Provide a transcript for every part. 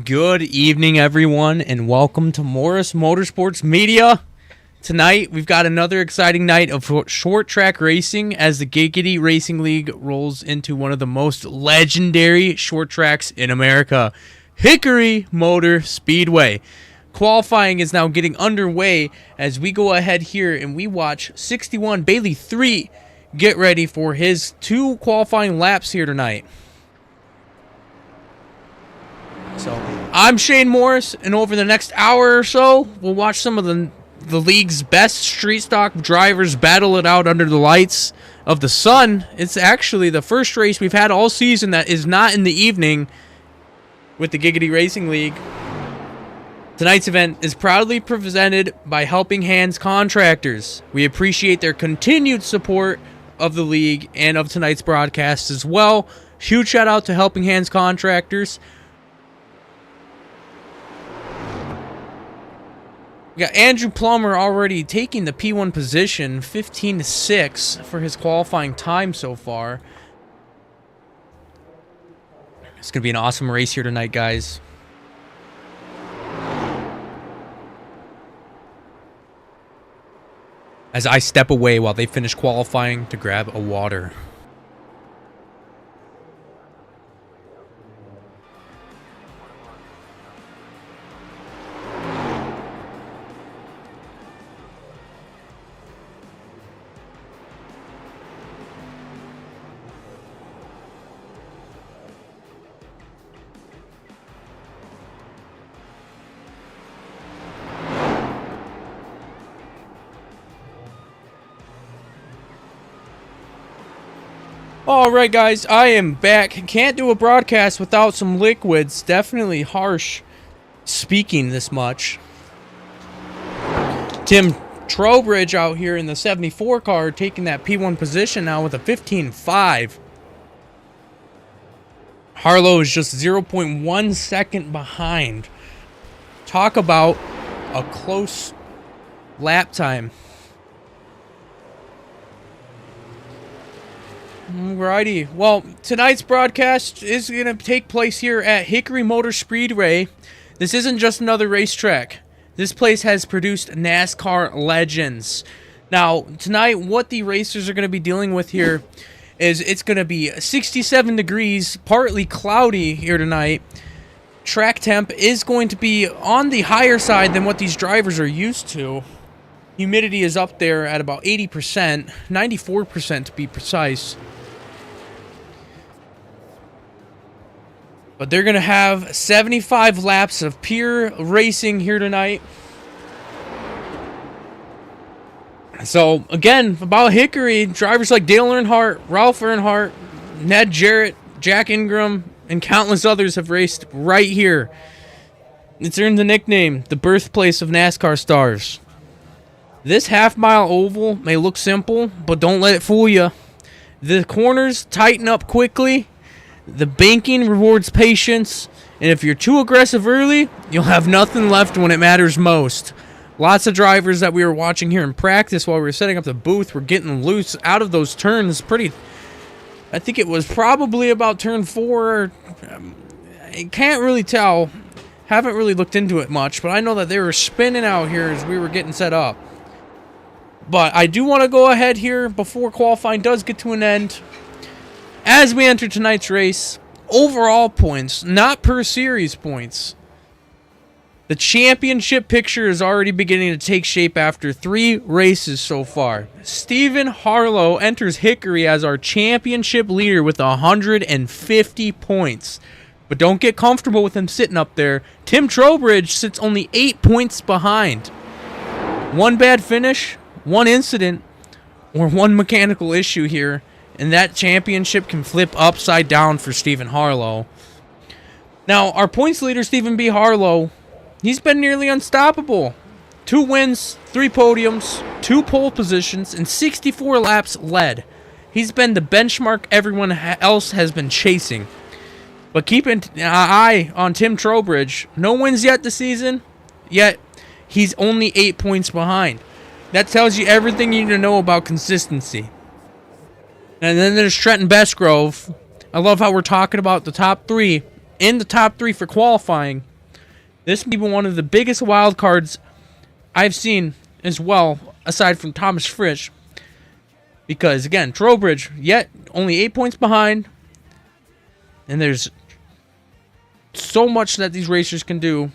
Good evening, everyone, and welcome to Morris Motorsports Media. Tonight, we've got another exciting night of short track racing as the Giggity Racing League rolls into one of the most legendary short tracks in America, Hickory Motor Speedway. Qualifying is now getting underway as we go ahead here and we watch 61 Bailey 3 get ready for his 2 qualifying laps here tonight. So, I'm Shane Morris, and over the next hour or so, we'll watch some of the league's best street stock drivers battle it out under the lights of the sun. It's actually the first race we've had all season that is not in the evening with the Giggity Racing League. Tonight's event is proudly presented by Helping Hands Contractors. We appreciate their continued support of the league and of tonight's broadcast as well. Huge shout out to Helping Hands Contractors. We got Andrew Plummer already taking the P1 position, 15-6 for his qualifying time so far. It's going to be an awesome race here tonight, guys. As I step away while they finish qualifying to grab a water. Alright guys, I am back. Can't do a broadcast without some liquids. Definitely harsh speaking this much. Tim Trowbridge out here in the 74 car taking that P1 position now with a 15.5. Harlow is just 0.1 second behind. Talk about a close lap time. Alrighty, well, tonight's broadcast is going to take place here at Hickory Motor Speedway. This isn't just another racetrack. This place has produced NASCAR legends. Now, tonight, what the racers are going to be dealing with here is it's going to be 67 degrees, partly cloudy here tonight. Track temp is going to be on the higher side than what these drivers are used to. Humidity is up there at about 80%, 94% to be precise. But they're going to have 75 laps of pure racing here tonight. So, again, about Hickory, drivers like Dale Earnhardt, Ralph Earnhardt, Ned Jarrett, Jack Ingram, and countless others have raced right here. It's earned the nickname, the birthplace of NASCAR stars. This half-mile oval may look simple, but don't let it fool you. The corners tighten up quickly. The banking rewards patience, and if you're too aggressive early, you'll have nothing left when it matters most. Lots of drivers that we were watching here in practice while we were setting up the booth were getting loose out of those turns I think it was probably about turn 4. I can't really tell. Haven't really looked into it much, but I know that they were spinning out here as we were getting set up. But I do want to go ahead here before qualifying does get to an end. As we enter tonight's race, overall points, not per series points. The championship picture is already beginning to take shape after 3 races so far. Stephen Harlow enters Hickory as our championship leader with 150 points. But don't get comfortable with him sitting up there. Tim Trowbridge sits only 8 points behind. One bad finish, one incident, or one mechanical issue here, and that championship can flip upside down for Stephen Harlow. Now, our points leader, Stephen B. Harlow, he's been nearly unstoppable. 2 wins, 3 podiums, 2 pole positions, and 64 laps led. He's been the benchmark everyone else has been chasing. But keep an eye on Tim Trowbridge. No wins yet this season, yet he's only 8 points behind. That tells you everything you need to know about consistency. And then there's Trenton Bestgrove. I love how we're talking about the top 3 in the top 3 for qualifying. This may be one of the biggest wild cards I've seen as well, aside from Thomas Frisch. Because, again, Trowbridge, yet only 8 points behind. And there's so much that these racers can do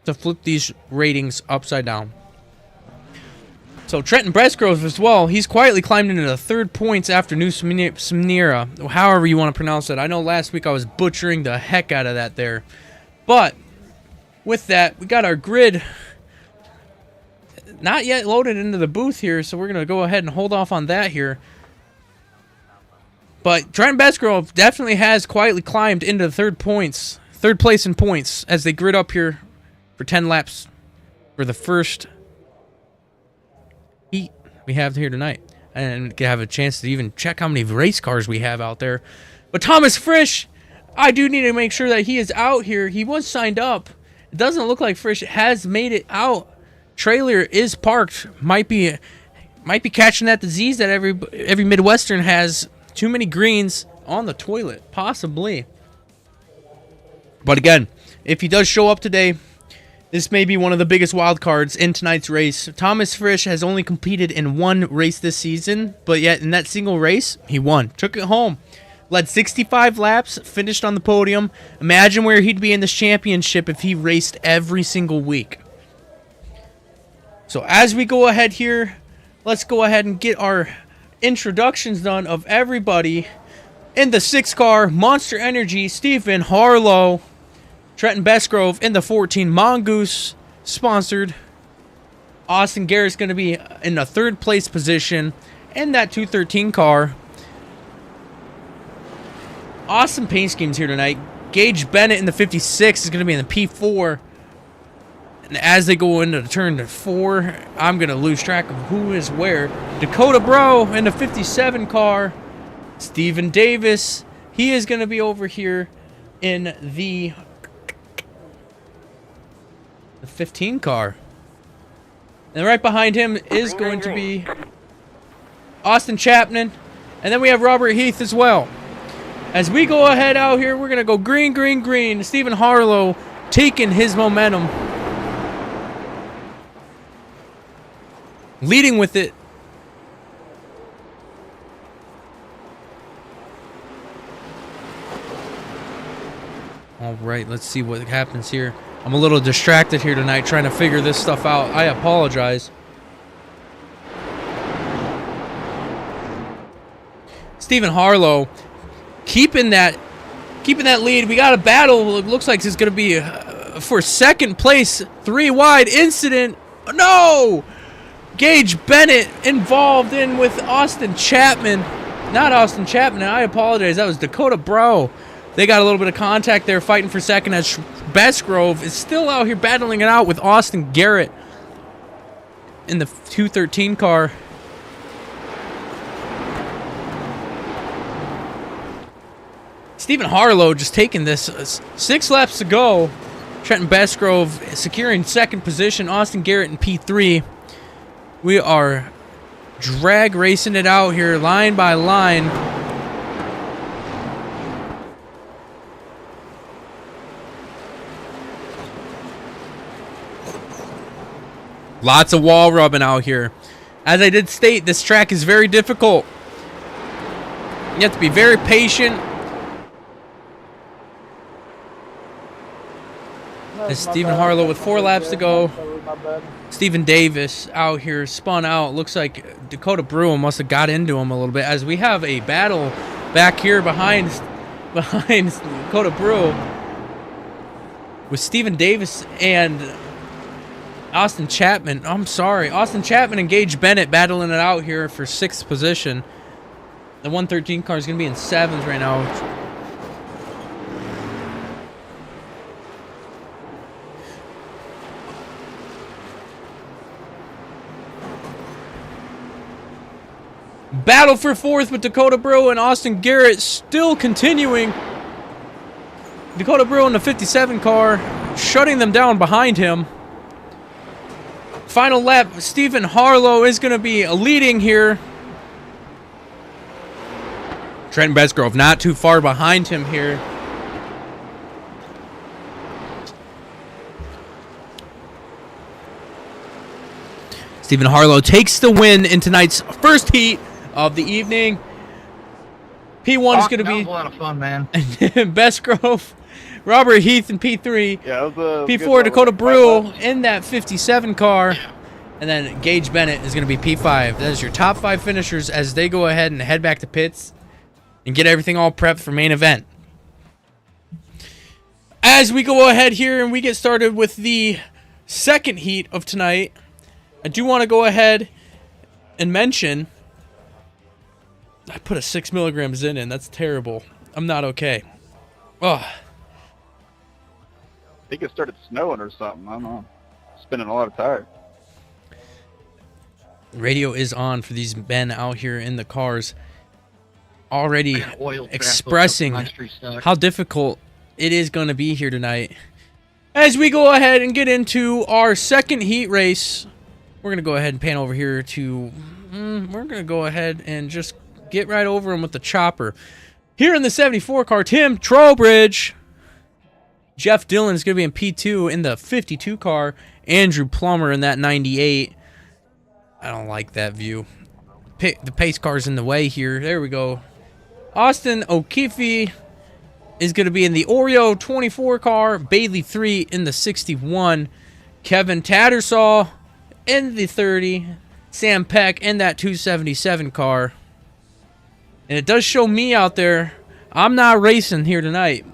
to flip these ratings upside down. So Trenton Besgrove as well, he's quietly climbed into the 3rd points after New Smyrna, however you want to pronounce it. I know last week I was butchering the heck out of that there. But with that, we got our grid not yet loaded into the booth here, so we're going to go ahead and hold off on that here. But Trenton Besgrove definitely has quietly climbed into the 3rd place in points as they grid up here for 10 laps for the first heat we have here tonight, and have a chance to even check how many race cars we have out there. But Thomas Frisch, I do need to make sure that he is out here. He was signed up. It doesn't look like Frisch has made it out. Trailer is parked. Might be catching that disease that every Midwestern has. Too many greens on the toilet, possibly. But again, if he does show up today, this may be one of the biggest wild cards in tonight's race. Thomas Frisch has only competed in 1 race this season, but yet in that single race, he won. Took it home. Led 65 laps, finished on the podium. Imagine where he'd be in this championship if he raced every single week. So as we go ahead here, let's go ahead and get our introductions done of everybody in the 6 car. Monster Energy, Stephen Harlow. Trenton Besgrove in the 14 Mongoose, sponsored. Austin Garrett's going to be in the 3rd place position in that 213 car. Awesome paint schemes here tonight. Gage Bennett in the 56 is going to be in the P4. And as they go into turn 4, I'm going to lose track of who is where. Dakota Bro in the 57 car. Steven Davis, he is going to be over here in the 15 car. And right behind him is going to be Austin Chapman. And then we have Robert Heath as well. As we go ahead out here, we're going to go green, green, green. Stephen Harlow taking his momentum. Leading with it. All right, let's see what happens here. I'm a little distracted here tonight trying to figure this stuff out. I apologize. Stephen Harlow keeping that lead. We got a battle. It looks like it's going to be for 2nd place. 3 wide incident. No! Gage Bennett involved in with Austin Chapman. Not Austin Chapman. I apologize. That was Dakota Bro. They got a little bit of contact there, fighting for 2nd as Besgrove is still out here battling it out with Austin Garrett in the 213 car. Stephen Harlow just taking this. 6 laps to go. Trenton Besgrove securing 2nd position. Austin Garrett in P3. We are drag racing it out here, line by line. Lots of wall rubbing out here. As I did state, this track is very difficult. You have to be very patient. As Stephen Harlow with 4 laps to go. Stephen Davis out here spun out. Looks like Dakota Brewer must have got into him a little bit. As we have a battle back here behind Dakota Brewer with Stephen Davis and Austin Chapman. I'm sorry. Austin Chapman and Gage Bennett battling it out here for 6th position. The 113 car is going to be in 7th right now. Battle for 4th with Dakota Brewer and Austin Garrett still continuing. Dakota Brewer in the 57 car, shutting them down behind him. Final lap, Stephen Harlow is going to be leading here. Trenton Besgrove not too far behind him here. Stephen Harlow takes the win in tonight's first heat of the evening. P1 is going to be... That was a lot of fun, man. Best Grove, Robert Heath in P3. Yeah, it was a P4, Dakota Brew in that 57 car. And then Gage Bennett is going to be P5. That is your top 5 finishers as they go ahead and head back to pits and get everything all prepped for main event. As we go ahead here and we get started with the second heat of tonight, I do want to go ahead and mention... I put a 6 milligrams in. That's terrible. I'm not okay. Oh. I think it started snowing or something. I don't know. Spinning a lot of tires. Radio is on for these men out here in the cars, already expressing how difficult it is going to be here tonight. As we go ahead and get into our second heat race, we're going to go ahead and pan over here to... we're going to go ahead and just get right over him with the chopper. Here in the 74 car, Tim Trowbridge. Jeff Dillon is going to be in P2 in the 52 car. Andrew Plummer in that 98. I don't like that view. The pace car's in the way here. There we go. Austin O'Keefe is going to be in the Oreo 24 car. Bailey 3 in the 61. Kevin Tattersall in the 30. Sam Peck in that 277 car. And it does show me out there. I'm not racing here tonight.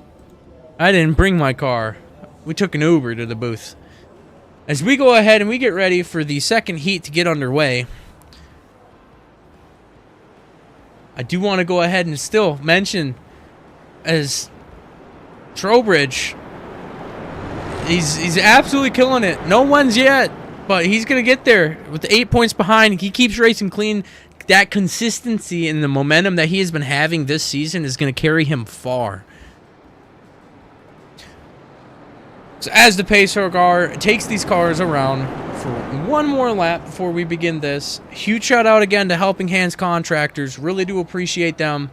I didn't bring my car. We took an Uber to the booth. As we go ahead and we get ready for the second heat to get underway, I do want to go ahead and still mention as Trowbridge, he's absolutely killing it. No one's yet, but he's going to get there with the 8 points behind. He keeps racing clean. That consistency and the momentum that he has been having this season is going to carry him far. So as the pacer car takes these cars around for one more lap before we begin this, huge shout out again to Helping Hands Contractors. Really do appreciate them.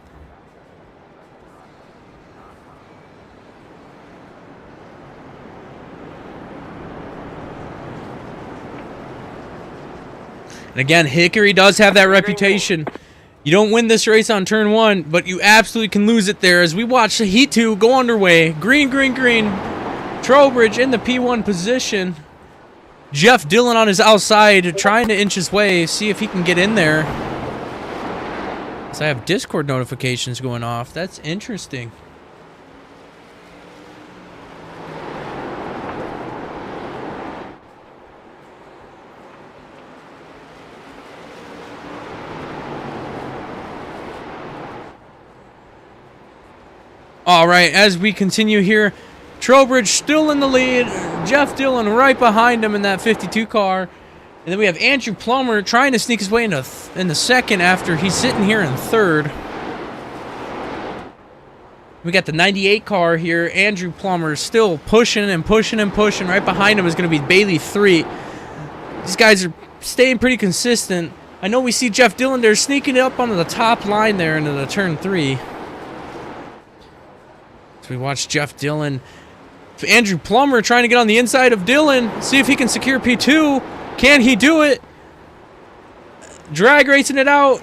And again, Hickory does have that reputation. You don't win this race on turn 1, but you absolutely can lose it there. As we watch the Heat 2 go underway. Green, green, green. Trowbridge in the P1 position. Jeff Dillon on his outside trying to inch his way, see if he can get in there. So I have Discord notifications going off. That's interesting. All right, as we continue here, Trowbridge still in the lead. Jeff Dillon right behind him in that 52 car. And then we have Andrew Plummer trying to sneak his way in the second after he's sitting here in third. We got the 98 car here. Andrew Plummer still pushing and pushing and pushing. Right behind him is going to be Bailey 3. These guys are staying pretty consistent. I know we see Jeff Dillon there sneaking up onto the top line there into the turn 3. We watch Jeff Dillon. Andrew Plummer trying to get on the inside of Dillon. See if he can secure P2. Can he do it? Drag racing it out.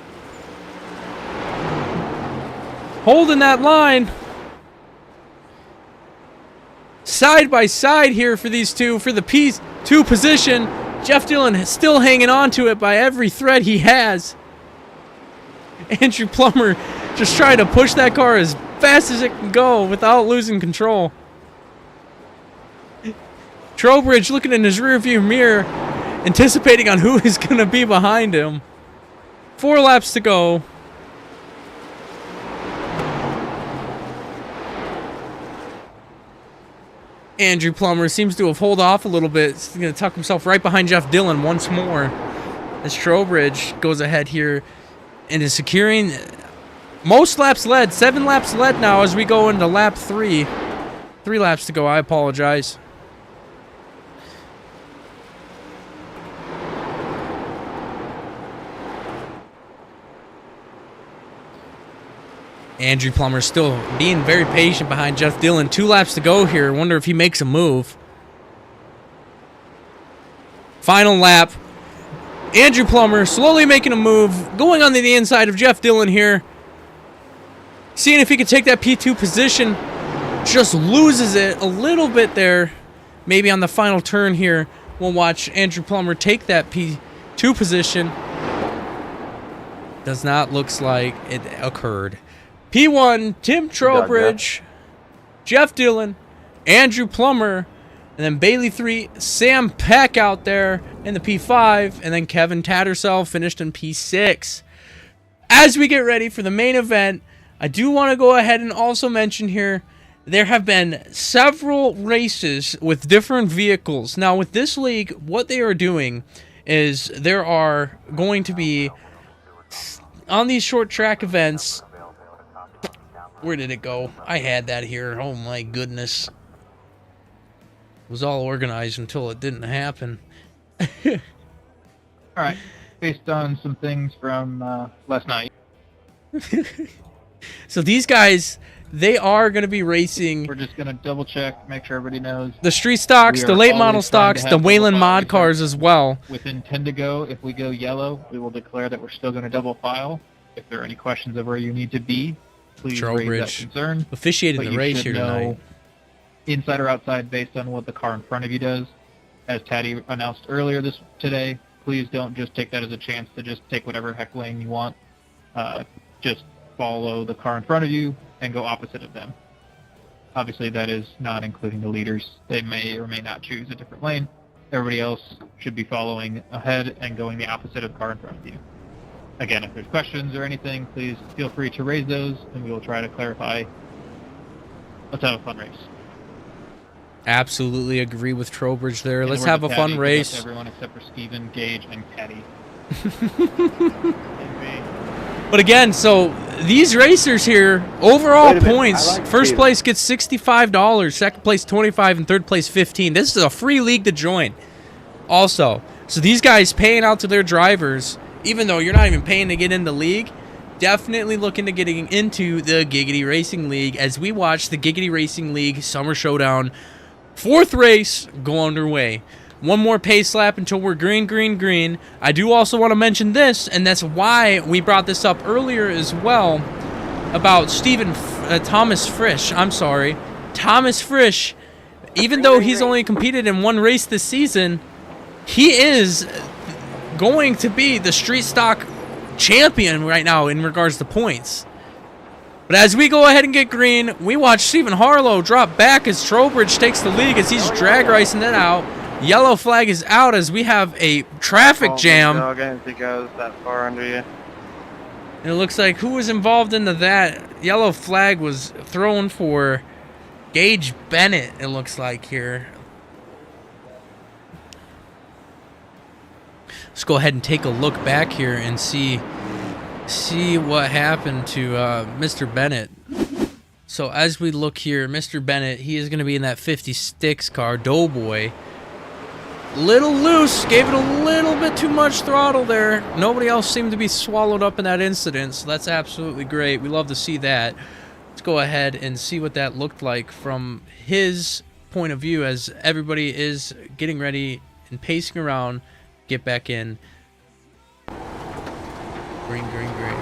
Holding that line. Side by side here for these two for the P2 position. Jeff Dillon is still hanging on to it by every thread he has. Andrew Plummer just trying to push that car as fast as it can go without losing control. Trowbridge looking in his rearview mirror, anticipating on who is going to be behind him. 4 laps to go. Andrew Plummer seems to have held off a little bit. He's going to tuck himself right behind Jeff Dillon once more. As Trowbridge goes ahead here and is securing most laps led. 7 laps led now as we go into lap 3. 3 laps to go. I apologize. Andrew Plummer still being very patient behind Jeff Dillon. 2 laps to go here. Wonder if he makes a move. Final lap. Andrew Plummer slowly making a move, going on the inside of Jeff Dillon here. Seeing if he could take that P2 position. Just loses it a little bit there. Maybe on the final turn here, we'll watch Andrew Plummer take that P2 position. Does not look like it occurred. P1, Tim Trowbridge, Jeff Dillon, Andrew Plummer, and then Bailey 3, Sam Peck out there in the P5, and then Kevin Tattersall finished in P6. As we get ready for the main event, I do want to go ahead and also mention here, there have been several races with different vehicles. Now, with this league, what they are doing is there are going to be, on these short track events, where did it go? I had that here. Oh, my goodness. It was all organized until it didn't happen. All right. Based on some things from last night. So these guys, they are going to be racing. We're just going to double check, make sure everybody knows. The street stocks, the late model stocks, the Wayland mod cars as well. Within 10 to go, if we go yellow, we will declare that we're still going to double file. If there are any questions of where you need to be, please raise that concern. Officiating the race here tonight. Inside or outside based on what the car in front of you does. As Taddy announced earlier today, please don't just take that as a chance to just take whatever heck lane you want. Just follow the car in front of you and go opposite of them. Obviously, that is not including the leaders. They may or may not choose a different lane. Everybody else should be following ahead and going the opposite of the car in front of you. Again, if there's questions or anything, please feel free to raise those, and we will try to clarify. Let's have a fun race. Absolutely agree with Trowbridge there. And Let's have a fun race. Everyone except for Steven, Gage, and Taddy. But again, so these racers here, overall points, first place gets $65, second place $25, and third place $15. This is a free league to join. Also, so these guys paying out to their drivers, even though you're not even paying to get in the league, definitely looking to getting into the Giggity Racing League as we watch the Giggity Racing League Summer Showdown 4th race go underway. One more pace lap until we're green, green, green. I do also want to mention this, and that's why we brought this up earlier as well, about Thomas Frisch. I'm sorry. Thomas Frisch, even though he's only competed in one race this season, he is going to be the street stock champion right now in regards to points. But as we go ahead and get green, we watch Stephen Harlow drop back as Trowbridge takes the lead as he's drag racing it out. Yellow flag is out as we have a traffic jam. I didn't think I was that far under you. And it looks like who was involved into that? Yellow flag was thrown for Gage Bennett, it looks like here. Let's go ahead and take a look back here and see what happened to Mr. Bennett. So as we look here, Mr. Bennett, he is going to be in that 50 sticks car, Doughboy. Little loose, gave it a little bit too much throttle there. Nobody else seemed to be swallowed up in that incident, so that's absolutely great. We love to see that. Let's go ahead and see what that looked like from his point of view as everybody is getting ready and pacing around. Get back in. Green, green, green.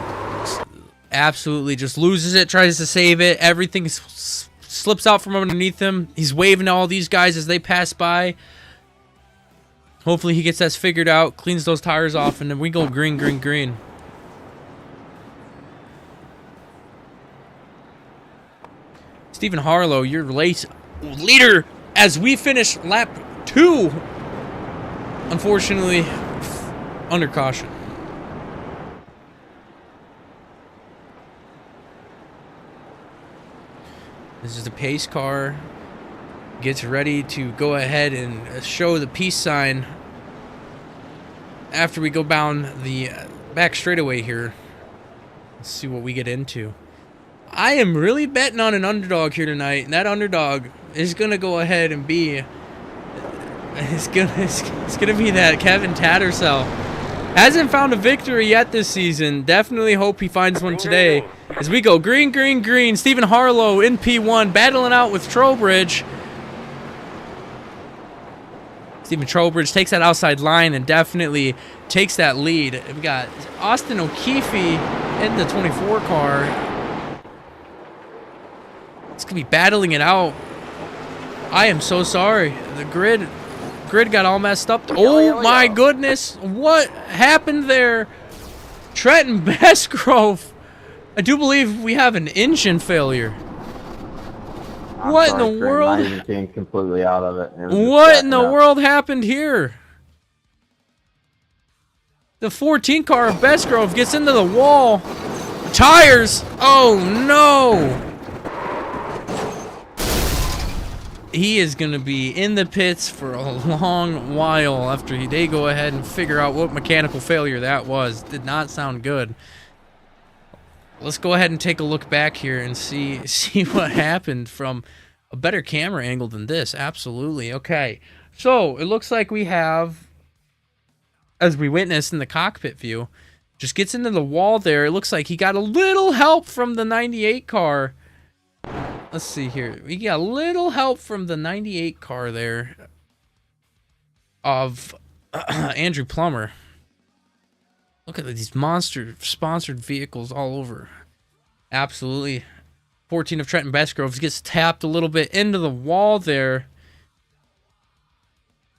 Absolutely just loses it, tries to save it. Everything slips out from underneath him. He's waving to all these guys as they pass by. Hopefully he gets that figured out, cleans those tires off, and then we go green, green, green. Stephen Harlow, your race leader as we finish lap 2. Unfortunately, under caution. This is the pace car. Gets ready to go ahead and show the peace sign after we go down the back straightaway here. Let's see what we get into. I am really betting on an underdog here tonight, and that underdog is going to go ahead and be... It's gonna be that Kevin Tattersall. Hasn't found a victory yet this season. Definitely hope he finds one today. As we go green, green, green. Stephen Harlow in P1 battling out with Trowbridge. Stephen Trowbridge takes that outside line and definitely takes that lead. We got Austin O'Keefe in the 24 car. It's going to be battling it out. I am so sorry. The grid got all messed up. Oh my goodness. What happened there? Trenton Bestgrove. I do believe we have an engine failure. What in the world? Not even being completely out of it. What in the world happened here? The 14 car of Bestgrove gets into the wall. Tires. Oh no. He is going to be in the pits for a long while after they go ahead and figure out what mechanical failure that was. Did not sound good. Let's go ahead and take a look back here and see what happened from a better camera angle than this. Absolutely. Okay. So it looks like we have, as we witnessed in the cockpit view, just gets into the wall there. It looks like he got a little help from the 98 car. Let's see here. We got a little help from the 98 car there of Andrew Plummer. Look at these monster sponsored vehicles all over. Absolutely. 14 of Trenton Bestgrove gets tapped a little bit into the wall there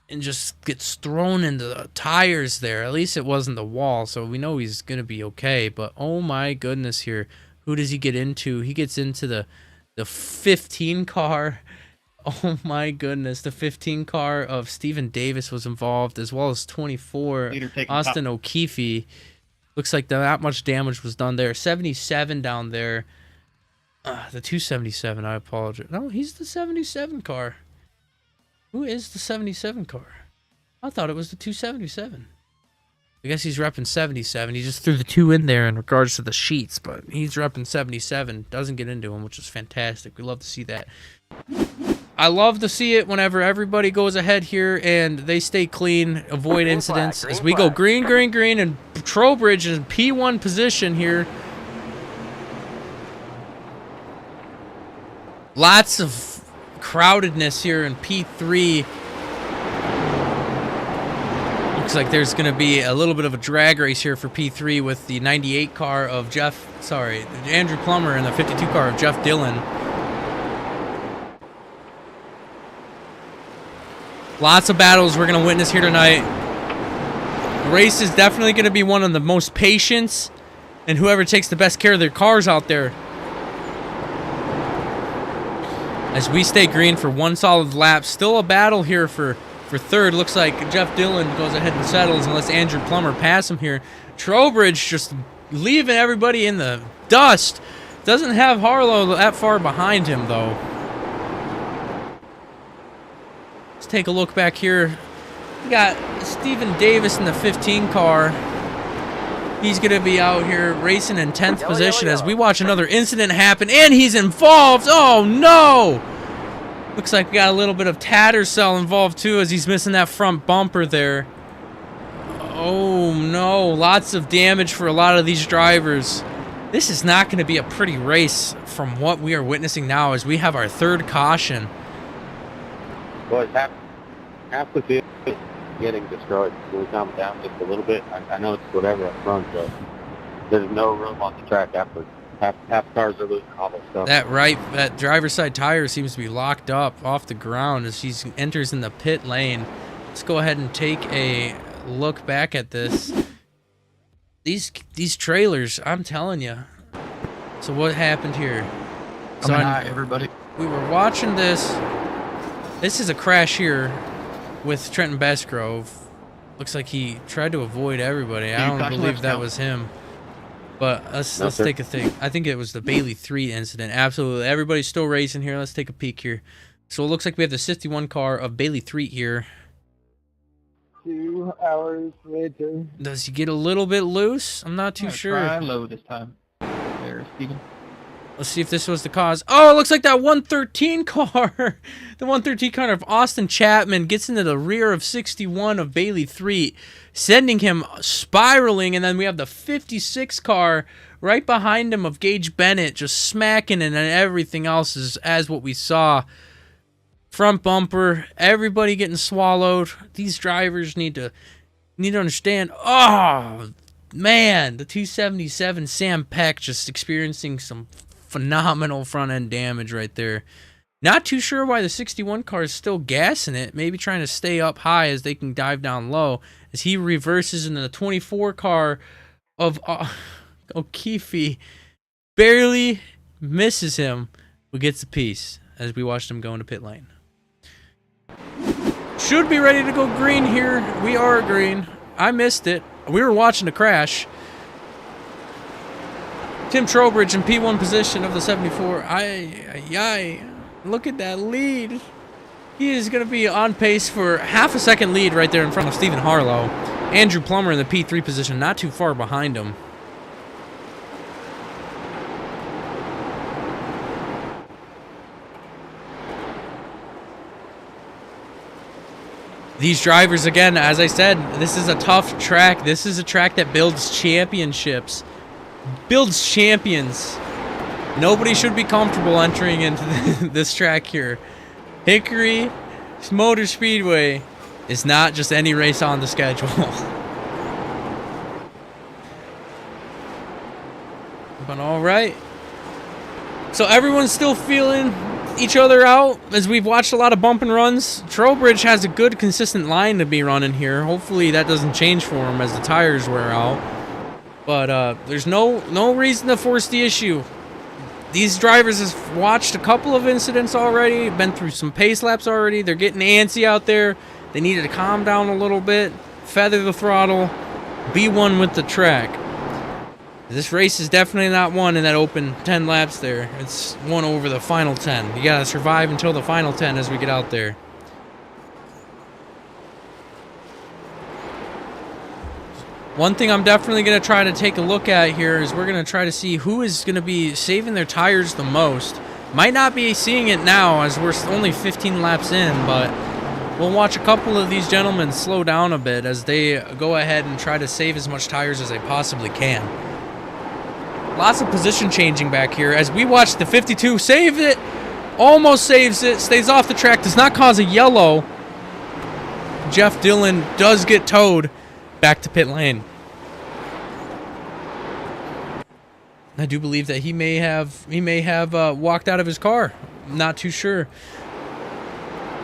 and just gets thrown into the tires there. At least it wasn't the wall, so we know he's going to be okay. But oh my goodness here. Who does he get into? He gets into the 15 car. Oh my goodness. The 15 car of Stephen Davis was involved, as well as 24 Austin O'Keefe. Looks like that much damage was done there. 77 down there. The 277, I apologize. No, he's the 77 car. Who is the 77 car? I thought it was the 277. I guess he's repping 77. He just threw the 2 in there in regards to the sheets, but he's repping 77. Doesn't get into him, which is fantastic. We love to see that. I love to see it whenever everybody goes ahead here and they stay clean, avoid incidents. As we go green, green, green, and Trowbridge is in P1 position here. Lots of crowdedness here in P3. Looks like there's going to be a little bit of a drag race here for P3 with the 98 car of Andrew Plummer and the 52 car of Jeff Dillon. Lots of battles we're going to witness here tonight. The race is definitely going to be one of the most patience, and whoever takes the best care of their cars out there. As we stay green for one solid lap. Still a battle here for third. Looks like Jeff Dillon goes ahead and settles and lets Andrew Plummer pass him here. Trowbridge just leaving everybody in the dust. Doesn't have Harlow that far behind him, though. Let's take a look back here. We got Stephen Davis in the 15 car. He's going to be out here racing in 10th position as we watch another incident happen, and he's involved. Oh, no! Looks like we got a little bit of Tattersall involved, too, as he's missing that front bumper there. Oh, no. Lots of damage for a lot of these drivers. This is not going to be a pretty race from what we are witnessing now as we have our third caution. Boys, half the field is getting destroyed. Can we calm down just a little bit? I know it's whatever up front, but there's no room on the track after. Half cars are losing all this stuff. That driver's side tire seems to be locked up off the ground as he enters in the pit lane. Let's go ahead and take a look back at this. These trailers, I'm telling you. So what happened here? Hi, everybody. We were watching this. This is a crash here with Trenton Bestgrove. Looks like he tried to avoid everybody. I don't believe that was him. But let's take a think. I think it was the Bailey 3 incident. Absolutely. Everybody's still racing here. Let's take a peek here. So it looks like we have the 61 car of Bailey 3 here. 2 hours later. Does he get a little bit loose? I'm not too sure. Try low this time. There, Steven. Let's see if this was the cause. Oh, it looks like that 113 car. The 113 car of Austin Chapman gets into the rear of 61 of Bailey 3, sending him spiraling. And then we have the 56 car right behind him of Gage Bennett just smacking, and then everything else is as what we saw front bumper, everybody getting swallowed. These drivers need to understand. Oh man, the 277 Sam Peck just experiencing some phenomenal front end damage right there. Not too sure why the 61 car is still gassing it, maybe trying to stay up high as they can dive down low, as he reverses into the 24 car of O'Keefe, barely misses him, but gets a piece as we watched him go into pit lane. Should be ready to go green here. We are green. I missed it. We were watching the crash. Tim Trowbridge in P1 position of the 74. Look at that lead. He is going to be on pace for half a second lead right there in front of Stephen Harlow. Andrew Plummer in the P3 position, not too far behind him. These drivers, again, as I said, this is a tough track. This is a track that builds championships. Builds champions. Nobody should be comfortable entering into this track here. Hickory Motor Speedway is not just any race on the schedule. But all right. So everyone's still feeling each other out as we've watched a lot of bump and runs. Trowbridge has a good consistent line to be running here. Hopefully that doesn't change for him as the tires wear out. But there's no reason to force the issue. These drivers have watched a couple of incidents already, been through some pace laps already. They're getting antsy out there. They needed to calm down a little bit, feather the throttle, be one with the track. This race is definitely not won in that open 10 laps there. It's won over the final 10. You got to survive until the final 10 as we get out there. One thing I'm definitely going to try to take a look at here is we're going to try to see who is going to be saving their tires the most. Might not be seeing it now as we're only 15 laps in, but we'll watch a couple of these gentlemen slow down a bit as they go ahead and try to save as much tires as they possibly can. Lots of position changing back here as we watch the 52 save it, almost saves it, stays off the track, does not cause a yellow. Jeff Dillon does get towed back to pit lane. I do believe that he may have walked out of his car. I'm not too sure.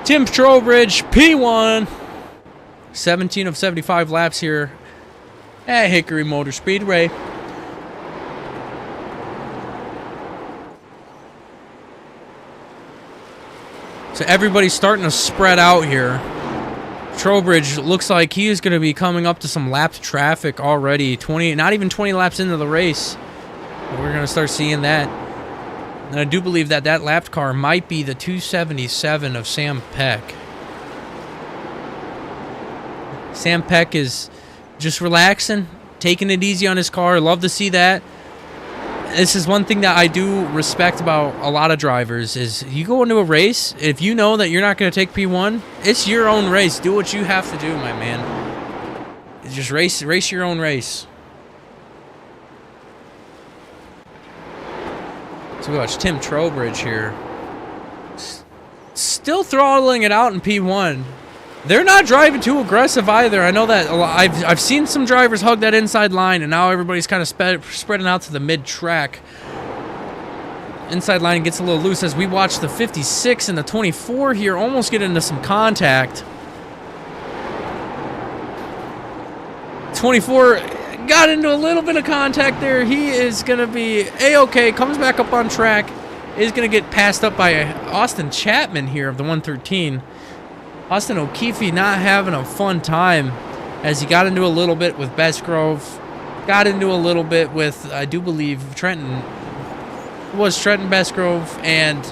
Tim Trowbridge, P1. 17 of 75 laps here at Hickory Motor Speedway. So everybody's starting to spread out here. Trowbridge looks like he is going to be coming up to some lapped traffic already. Not even 20 laps into the race. We're going to start seeing that. And I do believe that that lapped car might be the 277 of Sam Peck. Sam Peck is just relaxing, taking it easy on his car. Love to see that. This is one thing that I do respect about a lot of drivers is you go into a race, if you know that you're not going to take P1, it's your own race. Do what you have to do, my man. Just race your own race. So we watch Tim Trowbridge here. Still throttling it out in P1. They're not driving too aggressive either. I know that I've seen some drivers hug that inside line, and now everybody's kind of spreading out to the mid-track. Inside line gets a little loose as we watch the 56 and the 24 here almost get into some contact. 24 got into a little bit of contact there. He is going to be A-okay, comes back up on track, is going to get passed up by Austin Chapman here of the 113. Austin O'Keefe not having a fun time as he got into a little bit with Bestgrove, got into a little bit with, I do believe, Trenton. It was Trenton Bestgrove, and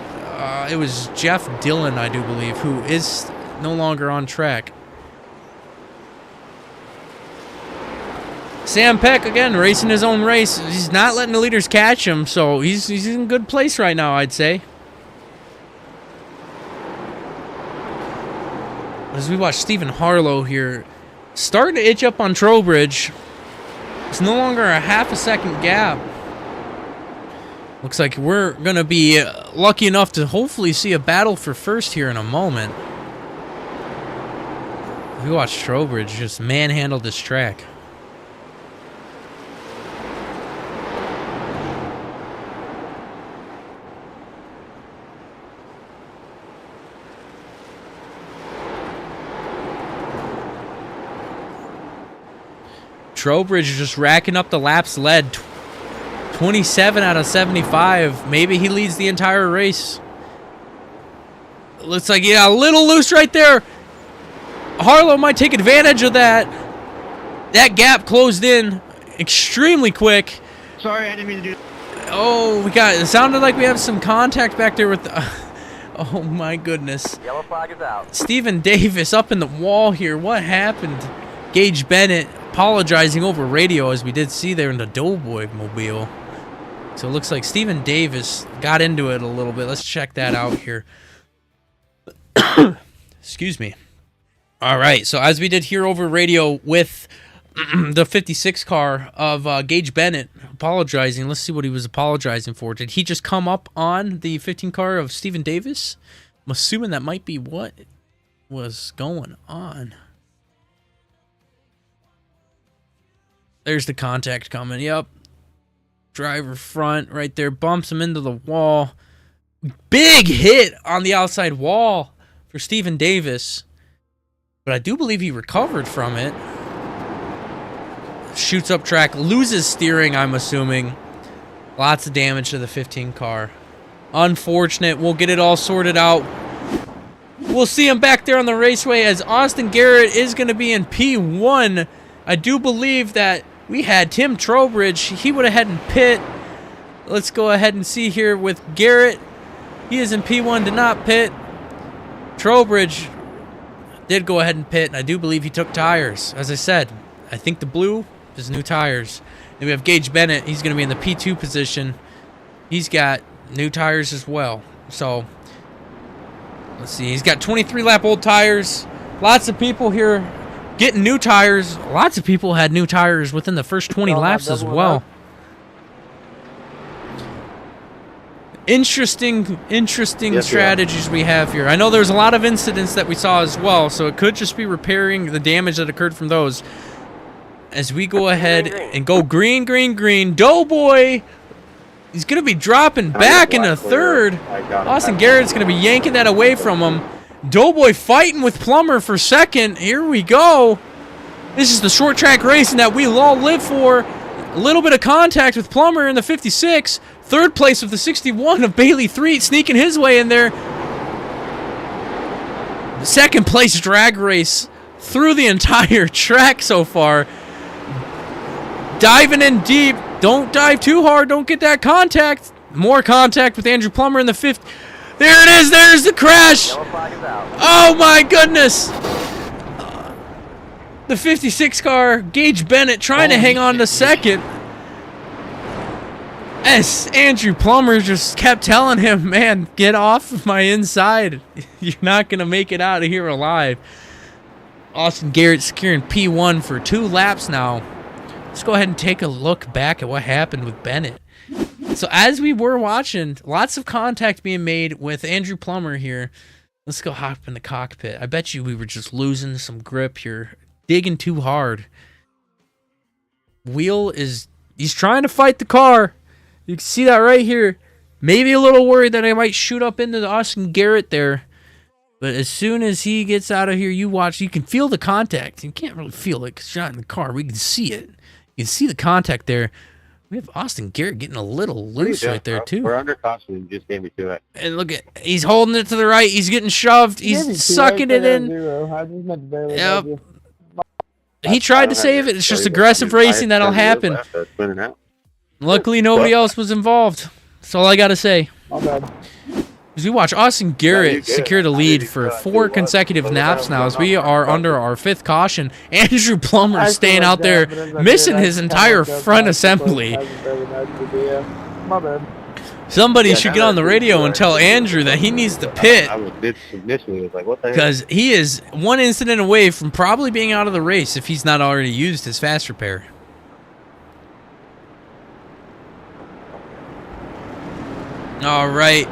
it was Jeff Dillon, I do believe, who is no longer on track. Sam Peck, again, racing his own race. He's not letting the leaders catch him, so he's in good place right now, I'd say. As we watch Stephen Harlow here, starting to itch up on Trowbridge. It's no longer a half a second gap. Looks like we're going to be lucky enough to hopefully see a battle for first here in a moment. We watched Trowbridge just manhandle this track. Trowbridge is just racking up the laps led. 27 out of 75. Maybe he leads the entire race. Looks like, yeah, a little loose right there. Harlow might take advantage of that. That gap closed in extremely quick. Sorry, I didn't mean to do. Oh, it sounded like we have some contact back there with the, oh my goodness. Yellow flag is out. Stephen Davis up in the wall here. What happened? Gage Bennett apologizing over radio, as we did see there in the Doughboy mobile. So it looks like Stephen Davis got into it a little bit. Let's check that out here. Excuse me. All right, so as we did hear over radio with the 56 car of Gage Bennett apologizing, let's see what he was apologizing for. Did he just come up on the 15 car of Stephen Davis? I'm assuming that might be what was going on. There's the contact coming. Yep. Driver front right there. Bumps him into the wall. Big hit on the outside wall for Stephen Davis. But I do believe he recovered from it. Shoots up track. Loses steering, I'm assuming. Lots of damage to the 15 car. Unfortunate. We'll get it all sorted out. We'll see him back there on the raceway as Austin Garrett is going to be in P1. I do believe that we had Tim Trowbridge. He would have had in pit. Let's go ahead and see here with Garrett. He is in P1, did not pit. Trowbridge did go ahead and pit, and I do believe he took tires. As I said, I think the blue is new tires. And we have Gage Bennett. He's going to be in the P2 position. He's got new tires as well. So, let's see. He's got 23-lap old tires. Lots of people here getting new tires. Lots of people had new tires within the first 20 laps as well. Interesting strategies we have here. I know there's a lot of incidents that we saw as well, so it could just be repairing the damage that occurred from those. As we go ahead and go green, green, green. Doughboy, he's going to be dropping back into third. Austin Garrett's going to be yanking that away from him. Doughboy fighting with Plummer for second. Here we go. This is the short track racing that we all live for. A little bit of contact with Plummer in the 56. Third place of the 61 of Bailey Threet sneaking his way in there. The second place drag race through the entire track so far. Diving in deep. Don't dive too hard. Don't get that contact. More contact with Andrew Plummer in the 50. There it is. There's the crash. Oh, my goodness. The 56 car, Gage Bennett, trying to hang on to second. As Andrew Plummer just kept telling him, man, get off of my inside. You're not going to make it out of here alive. Austin Garrett securing P1 for 2 laps now. Let's go ahead and take a look back at what happened with Bennett. So as we were watching, lots of contact being made with Andrew Plummer here. Let's go hop in the cockpit. I bet you we were just losing some grip here. Digging too hard. He's trying to fight the car. You can see that right here. Maybe a little worried that I might shoot up into the Austin Garrett there. But as soon as he gets out of here, you can feel the contact. You can't really feel it because you're not in the car. We can see it. You can see the contact there. We have Austin Garrett getting a little loose right there, too. We're under caution. You just gave me to it. And look at, he's holding it to the right. He's getting shoved. He's sucking it in. Yep. He tried to save it. It's just aggressive racing that'll happen. Luckily, nobody else was involved. That's all I got to say. As we watch Austin Garrett secure the lead for 4 consecutive laps now as we are under our 5th caution. Andrew Plummer staying out there, missing his entire front assembly. Somebody should get on the radio and tell Andrew that he needs to pit. Because he is 1 incident away from probably being out of the race if he's not already used his fast repair. All right.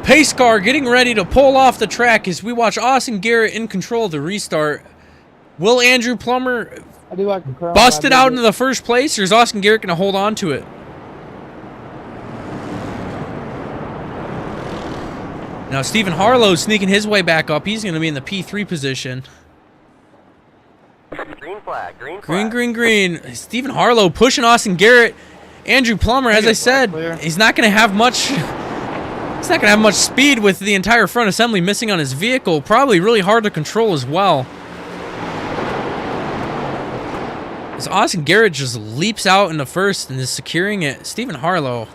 Pace car getting ready to pull off the track as we watch Austin Garrett in control of the restart. Will Andrew Plummer bust it out into the first place, or is Austin Garrett going to hold on to it? Now Stephen Harlow's sneaking his way back up. He's going to be in the P3 position. Green flag, green Green, flag. green, green. Stephen Harlow pushing Austin Garrett. Andrew Plummer, as I said, he's not going to have much. He's not going to have much speed with the entire front assembly missing on his vehicle. Probably really hard to control as well. As Austin Garrett just leaps out in the first and is securing it. Stephen Harlow.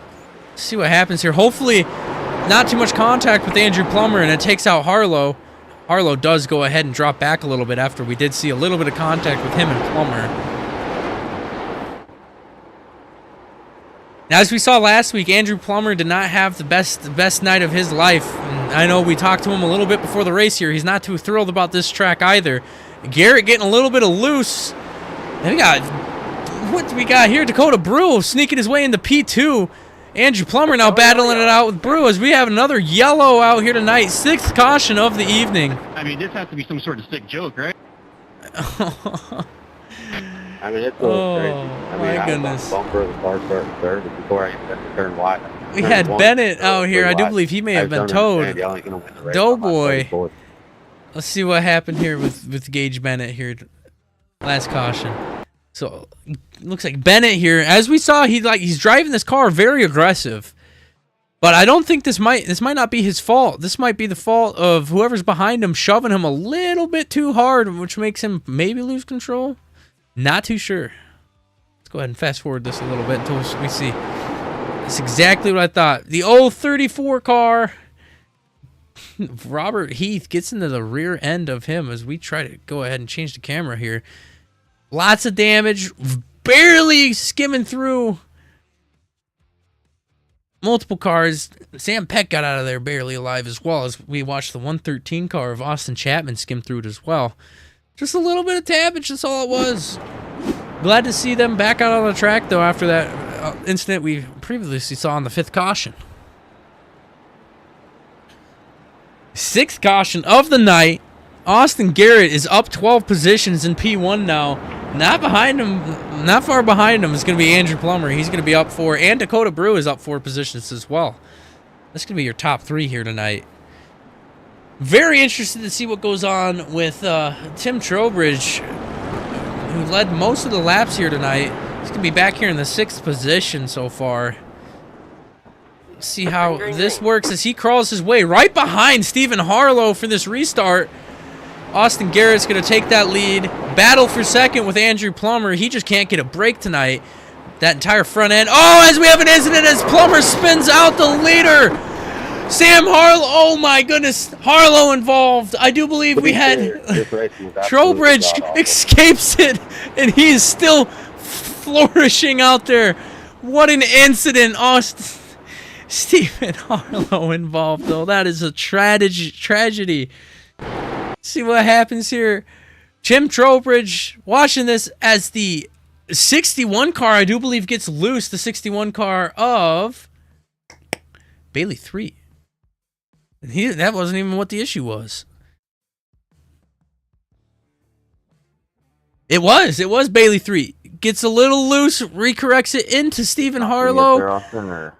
Let's see what happens here. Hopefully, not too much contact with Andrew Plummer, and it takes out Harlow. Harlow does go ahead and drop back a little bit after we did see a little bit of contact with him and Plummer. Now, as we saw last week, Andrew Plummer did not have the best night of his life. And I know we talked to him a little bit before the race here. He's not too thrilled about this track either. Garrett getting a little bit of loose. And we got, what do we got here? Dakota Brew sneaking his way into P2. Andrew Plummer now battling it out with Brew as we have another yellow out here tonight. 6th caution of the evening. I mean, this has to be some sort of sick joke, right? I mean, it's a little crazy. Oh, I my mean, goodness. I was on bumper of the car starting third, but before I even got to turn white. We had Bennett out here. I do believe he may have been towed. Doughboy. Let's see what happened here with Gage Bennett here. Last caution. So looks like Bennett here, as we saw, he's driving this car very aggressive. But I don't think this might not be his fault. This might be the fault of whoever's behind him shoving him a little bit too hard, which makes him maybe lose control. Not too sure. Let's go ahead and fast forward this a little bit until we see. That's exactly what I thought. The old 34 car. Robert Heath gets into the rear end of him as we try to go ahead and change the camera here. Lots of damage. Barely skimming through multiple cars. Sam Peck got out of there barely alive as well, as we watched the 113 car of Austin Chapman skim through it as well. Just a little bit of damage, that's all it was. Glad to see them back out on the track, though, after that incident we previously saw on the 5th caution. 6th caution of the night. Austin Garrett is up 12 positions in P1 now. Not behind him, not far behind him is going to be Andrew Plummer. He's going to be up 4, and Dakota Brew is up 4 positions as well. That's going to be your top 3 here tonight. Very interested to see what goes on with Tim Trowbridge, who led most of the laps here tonight. He's going to be back here in the 6th position so far. Let's see how this works as he crawls his way right behind Stephen Harlow for this restart. Austin Garrett's going to take that lead. Battle for second with Andrew Plummer. He just can't get a break tonight. That entire front end. Oh, as we have an incident as Plummer spins out the leader. Sam Harlow. Oh, my goodness. Harlow involved. I do believe we had Trowbridge escapes it, and he is still flourishing out there. What an incident. Stephen Harlow involved, though. That is a tragedy. See what happens here. Tim Trowbridge watching this as the 61 car, I do believe, gets loose. The 61 car of Bailey 3. That wasn't even what the issue was. It was Bailey 3. Gets a little loose, recorrects it into Stephen Harlow.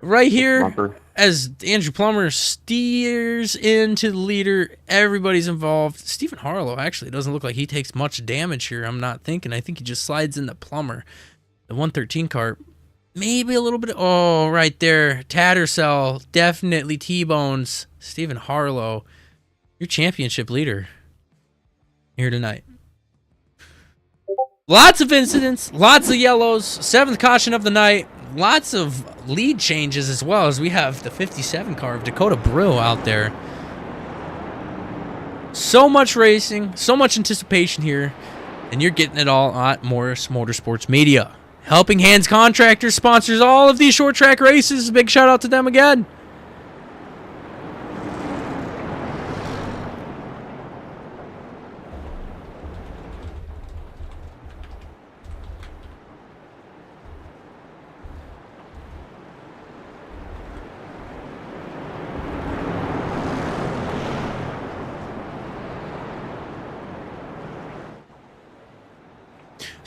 Right here. As Andrew Plummer steers into the leader, everybody's involved. Stephen Harlow actually doesn't look like he takes much damage here. I'm not thinking. I think he just slides into Plummer. The 113 car, maybe a little bit. Oh, right there. Tattersall definitely T-bones Stephen Harlow, your championship leader here tonight. Lots of incidents, lots of yellows, 7th caution of the night. Lots of lead changes as well, as we have the 57 car of Dakota Brew out there. So much racing, so much anticipation here, and you're getting it all at Morris Motorsports Media. Helping Hands Contractors sponsors all of these short track races. Big shout out to them again.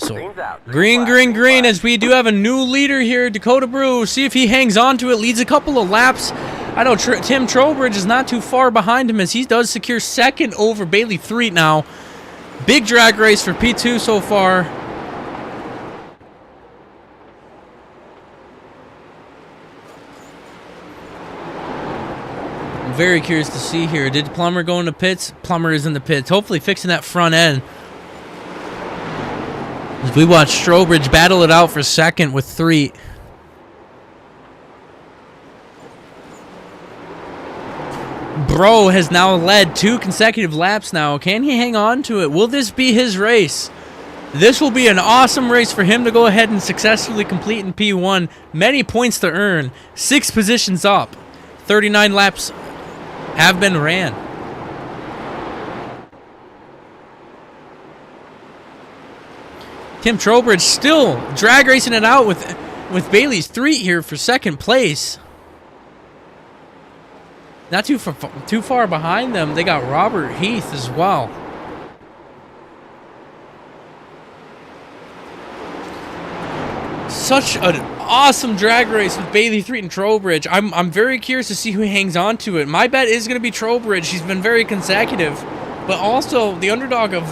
So green as we do have a new leader here, Dakota Brew. See if he hangs on to it, leads a couple of laps. I know Tim Trowbridge is not too far behind him as he does secure second over Bailey Threet now. Big drag race for P2 so far. I'm very curious to see here. Did Plummer go into pits? Plummer is in the pits, hopefully fixing that front end. As we watch Strobridge battle it out for second with Threet. Bro has now led 2 consecutive laps now. Can he hang on to it? Will this be his race? This will be an awesome race for him to go ahead and successfully complete in P1. Many points to earn. 6 positions up. 39 laps have been ran. Tim Trowbridge still drag racing it out with Bailey's Threet here for second place. Not too far behind them, they got Robert Heath as well. Such an awesome drag race with Bailey Threet and Trowbridge. I'm very curious to see who hangs on to it. My bet is going to be Trowbridge. He's been very consecutive. But also the underdog of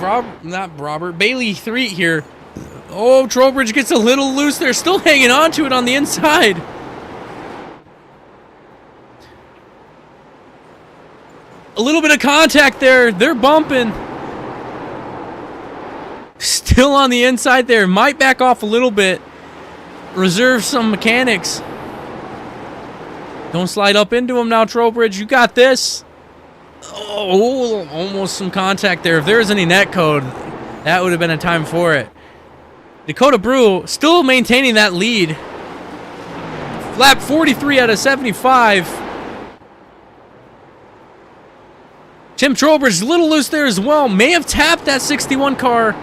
Bailey Threet here. Oh, Trowbridge gets a little loose there. Still hanging on to it on the inside. A little bit of contact there. They're bumping. Still on the inside there. Might back off a little bit. Reserve some mechanics. Don't slide up into him now, Trowbridge. You got this. Oh, almost some contact there. If there was any net code, that would have been a time for it. Dakota Brew still maintaining that lead. Lap 43 out of 75. Tim Trowbridge a little loose there as well. May have tapped that 61 car.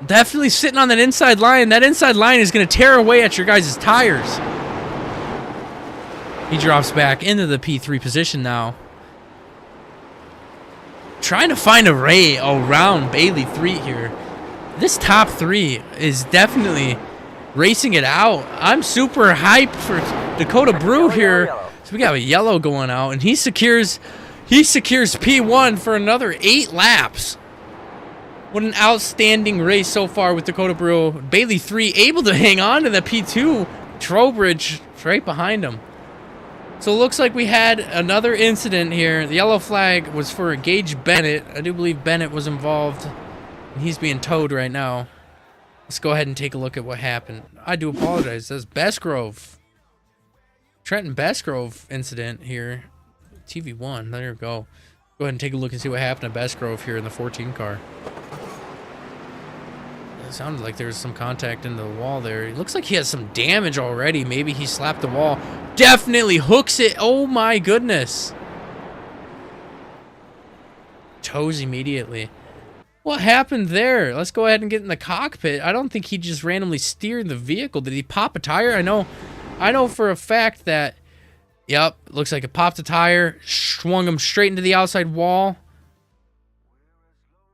Definitely sitting on that inside line. That inside line is going to tear away at your guys' tires. He drops back into the P3 position now. Trying to find a ray around Bailey Threet here. This top 3 is definitely racing it out. I'm super hyped for Dakota Brew here. So we got a yellow going out, and he secures P1 for another 8 laps. What an outstanding race so far with Dakota Brew. Bailey Threet able to hang on to the P2. Trowbridge right behind him. So it looks like we had another incident here. The yellow flag was for Gage Bennett. I do believe Bennett was involved. He's being towed right now. Let's go ahead and take a look at what happened. I do apologize. That's Bestgrove. Trenton Bestgrove incident here. TV1. There we go. Go ahead and take a look and see what happened to Bestgrove here in the 14 car. It sounded like there was some contact into the wall there. It looks like he has some damage already. Maybe he slapped the wall. Definitely hooks it. Oh my goodness. Toes immediately. What happened there? Let's go ahead and get in the cockpit. I don't think he just randomly steered the vehicle. Did he pop a tire? I know for a fact that, yep, looks like it popped a tire, swung him straight into the outside wall.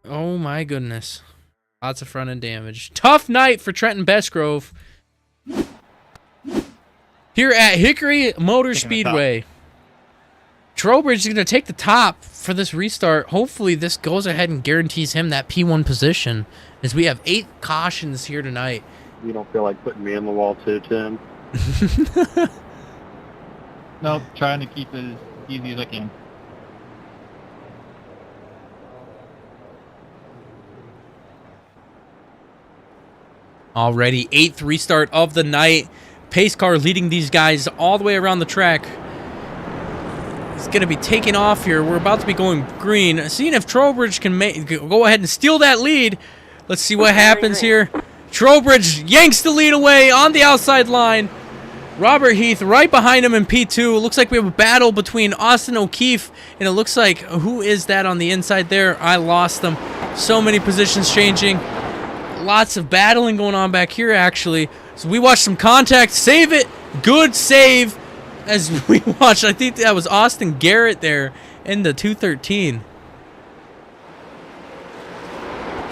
Oh my goodness. Lots of front end damage. Tough night for Trenton Bestgrove here at Hickory Motor Speedway. Trowbridge is going to take the top for this restart. Hopefully this goes ahead and guarantees him that P1 position, as we have 8 cautions here tonight. You don't feel like putting me on the wall too, Tim? Nope, trying to keep it as easy as I can. Already 8th restart of the night. Pace car leading these guys all the way around the track. It's going to be taking off here. We're about to be going green. Seeing if Trowbridge can go ahead and steal that lead. Let's see what happens here. Trowbridge yanks the lead away on the outside line. Robert Heath right behind him in P2. It looks like we have a battle between Austin O'Keefe, and it looks like, who is that on the inside there? I lost them. So many positions changing. Lots of battling going on back here, actually. So we watched some contact. Save it. Good save. As we watched, I think that was Austin Garrett there in the 213.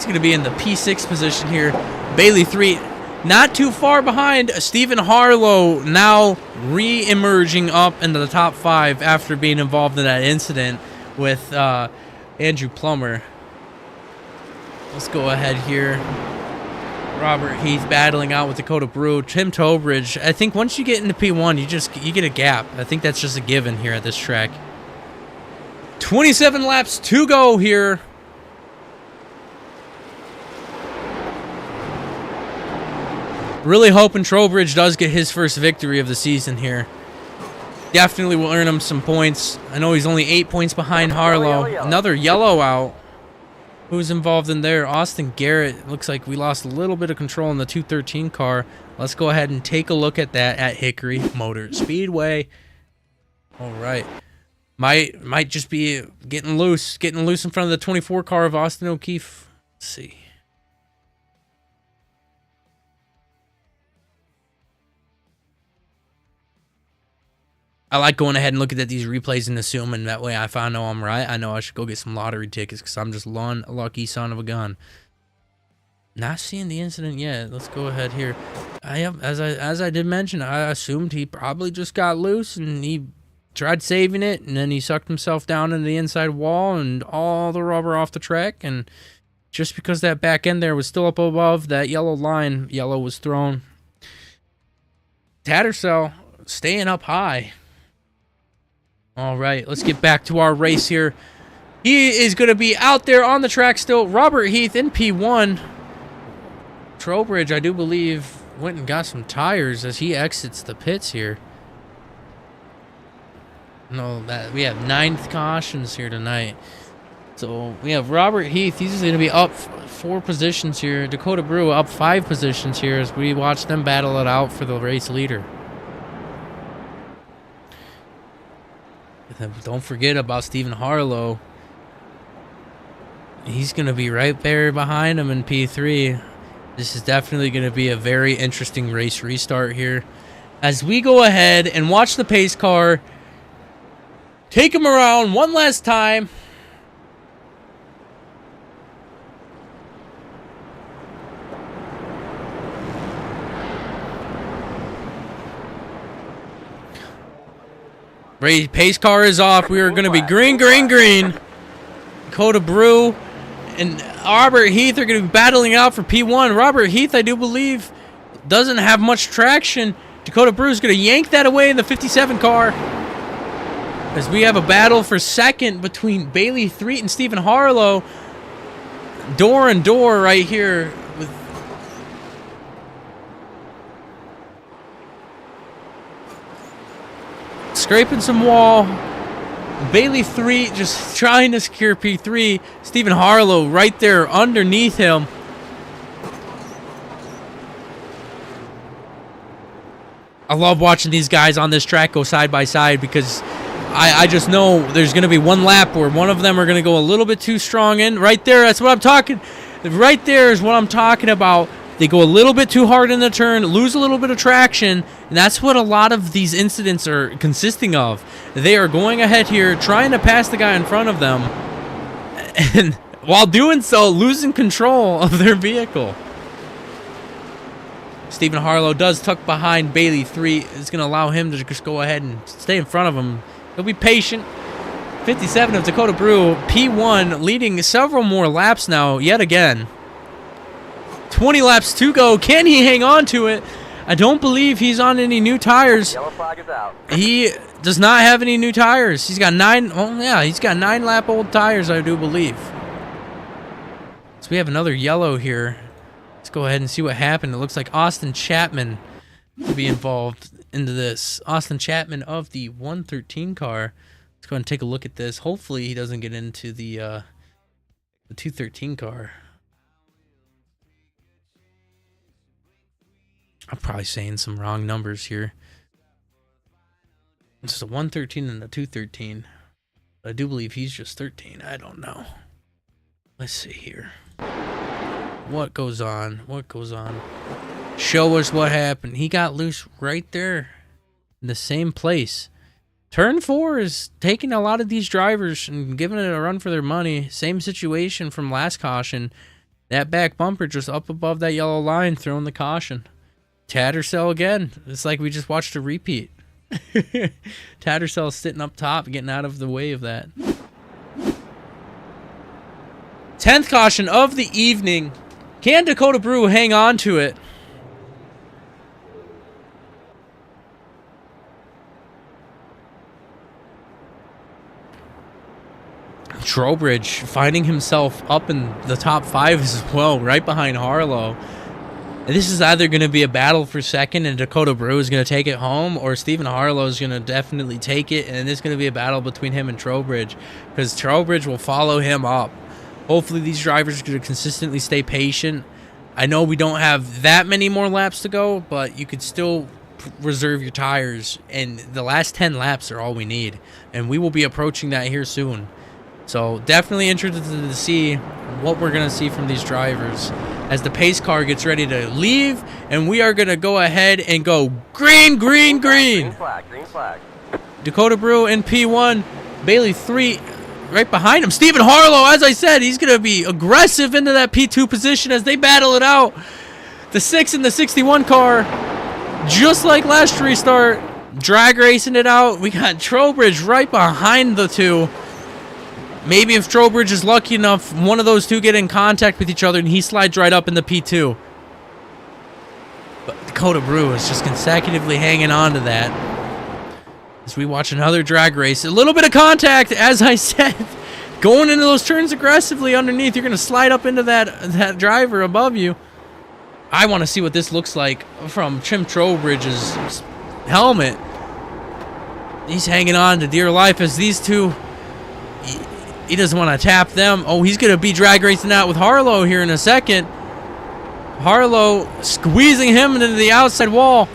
He's going to be in the P6 position here. Bailey 3, not too far behind. Stephen Harlow now re-emerging up into the top 5 after being involved in that incident with Andrew Plummer. Let's go ahead here. Robert Heath battling out with Dakota Brew. Tim Tobridge. I think once you get into P1, you get a gap. I think that's just a given here at this track. 27 laps to go here. Really hoping Trowbridge does get his first victory of the season here. Definitely will earn him some points. I know he's only 8 points behind Harlow. Another yellow out. Who's involved in there? Austin Garrett. Looks like we lost a little bit of control in the 213 car. Let's go ahead and take a look at that at Hickory Motor Speedway. All right. Might just be getting loose in front of the 24 car of Austin O'Keefe. Let's see. I like going ahead and looking at these replays and assuming that way if I know I'm right, I know I should go get some lottery tickets because I'm just one lucky son of a gun. Not seeing the incident yet. Let's go ahead here. As I did mention, I assumed he probably just got loose and he tried saving it, and then he sucked himself down into the inside wall and all the rubber off the track. And just because that back end there was still up above that yellow line, yellow was thrown. Tattersall staying up high. All right, let's get back to our race here. He is going to be out there on the track still. Robert Heath in P1. Trowbridge, I do believe, went and got some tires as he exits the pits here. No, that we have 9th cautions here tonight. So we have Robert Heath. He's going to be up 4 positions here. Dakota Brew up 5 positions here as we watch them battle it out for the race leader. Don't forget about Stephen Harlow. He's going to be right there behind him in P3. This is definitely going to be a very interesting race restart here. As we go ahead and watch the pace car take him around one last time. Pace car is off. We are going to be green, green, green. Dakota Brew and Robert Heath are going to be battling out for P1. Robert Heath, I do believe, doesn't have much traction. Dakota Brew is going to yank that away in the 57 car. As we have a battle for second between Bailey Threet and Stephen Harlow. Door and door right here. Scraping some wall. Bailey 3 just trying to secure P3. Stephen Harlow right there underneath him. I love watching these guys on this track go side by side because I just know there's going to be one lap where one of them are going to go a little bit too strong in. Right there, that's what I'm talking. Right there is what I'm talking about. They go a little bit too hard in the turn, lose a little bit of traction, and that's what a lot of these incidents are consisting of. They are going ahead here, trying to pass the guy in front of them, and while doing so, losing control of their vehicle. Stephen Harlow does tuck behind Bailey 3. It's going to allow him to just go ahead and stay in front of him. He'll be patient. 57 of Dakota Brew, P1, leading several more laps now, yet again. 20 laps to go. Can he hang on to it? I don't believe he's on any new tires. Yellow flag is out. He does not have any new tires. He's got 9. Oh yeah, he's got 9 lap old tires, I do believe. So we have another yellow here. Let's go ahead and see what happened. It looks like Austin Chapman will be involved into this. Austin Chapman of the 113 car. Let's go ahead and take a look at this. Hopefully he doesn't get into the 213 car. I'm probably saying some wrong numbers here. This is a 113 and a 213. But I do believe he's just 13. I don't know. Let's see here. What goes on? What goes on? Show us what happened. He got loose right there in the same place. Turn 4 is taking a lot of these drivers and giving it a run for their money. Same situation from last caution. That back bumper just up above that yellow line, throwing the caution. Tattersall again. It's like we just watched a repeat. Tattersall sitting up top, getting out of the way of that. 10th caution of the evening. Can Dakota Brew hang on to it? Trowbridge finding himself up in the top 5 as well, right behind Harlow. And this is either going to be a battle for second and Dakota Brew is going to take it home, or Stephen Harlow is going to definitely take it, and it's going to be a battle between him and Trowbridge, because Trowbridge will follow him up. Hopefully these drivers are going to consistently stay patient. I know we don't have that many more laps to go, but you could still reserve your tires, and the last 10 laps are all we need, and we will be approaching that here soon. So definitely interested to see what we're going to see from these drivers as the pace car gets ready to leave, and we are going to go ahead and go green, green, green. Green flag, green flag. Dakota Brew in P1, Bailey 3 right behind him. Stephen Harlow, as I said, he's going to be aggressive into that P2 position as they battle it out. The 6 and the 61 car, just like last restart, drag racing it out. We got Trowbridge right behind the two. Maybe if Trowbridge is lucky enough, one of those two get in contact with each other and he slides right up in the P2. But Dakota Brew is just consecutively hanging on to that. As we watch another drag race. A little bit of contact, as I said. Going into those turns aggressively underneath. You're going to slide up into that driver above you. I want to see what this looks like from Tim Trowbridge's helmet. He's hanging on to dear life as these two... He doesn't want to tap them. Oh, he's going to be drag racing out with Harlow here in a second. Harlow squeezing him into the outside wall.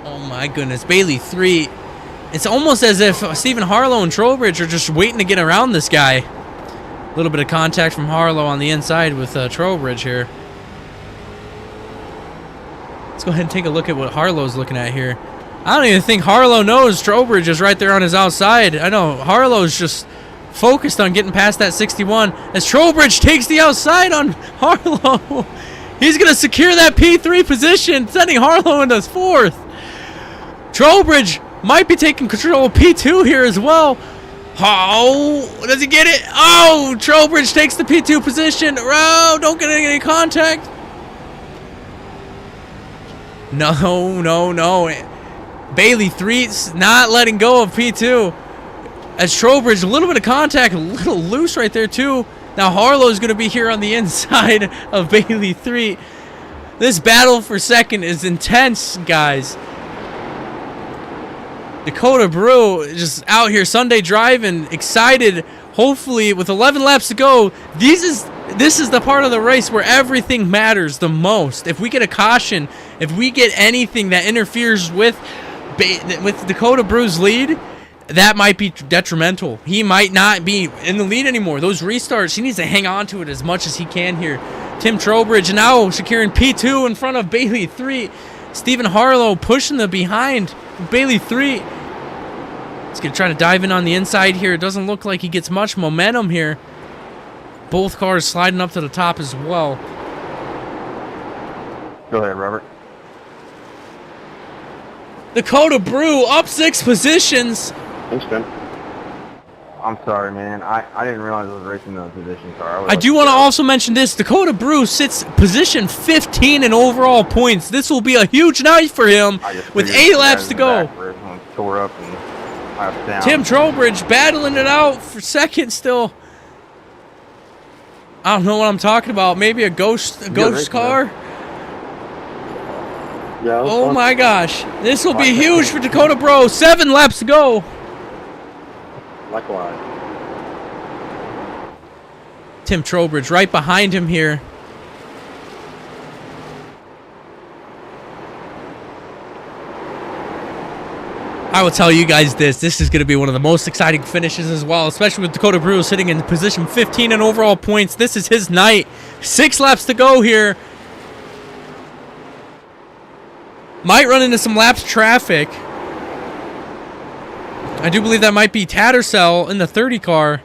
Oh my goodness. Bailey 3. It's almost as if Stephen Harlow and Trowbridge are just waiting to get around this guy. A little bit of contact from Harlow on the inside with Trowbridge here. Let's go ahead and take a look at what Harlow's looking at here. I don't even think Harlow knows Trowbridge is right there on his outside. I know Harlow's just focused on getting past that 61 as Trowbridge takes the outside on Harlow. He's going to secure that P3 position, sending Harlow into 4th. Trowbridge might be taking control of P2 here as well. Oh, does he get it? Oh, Trowbridge takes the P2 position. Oh, don't get any contact. No. Bailey 3 not letting go of P2. As Trowbridge, a little bit of contact, a little loose right there too. Now Harlow's going to be here on the inside of Bailey 3. This battle for second is intense, guys. Dakota Brew just out here Sunday driving, excited. Hopefully, with 11 laps to go, this is the part of the race where everything matters the most. If we get a caution, if we get anything that interferes with Dakota Brew's lead, that might be detrimental. He might not be in the lead anymore. Those restarts, he needs to hang on to it as much as he can here. Tim Trowbridge now securing P2 in front of Bailey 3. Stephen Harlow pushing the behind Bailey 3. He's going to try to dive in on the inside here. It doesn't look like he gets much momentum here. Both cars sliding up to the top as well. Go ahead, Robert. Dakota Brew up 6 positions. Thanks, Ben. I'm sorry, man. I didn't realize I was racing the position car. I do want to also mention this. Dakota Brew sits position 15 in overall points. This will be a huge night for him with 8 laps to go. Tore up and down. Tim Trowbridge battling it out for second still. I don't know what I'm talking about. Maybe a ghost car? Yeah, oh my gosh. This will be huge for Dakota Brew. 7 laps to go. Likewise. Tim Trowbridge right behind him here. I will tell you guys this is going to be one of the most exciting finishes as well, especially with Dakota Brew sitting in position 15 in overall points. This is his night. 6 laps to go here. Might run into some laps traffic. I do believe that might be Tattersall in the 30 car.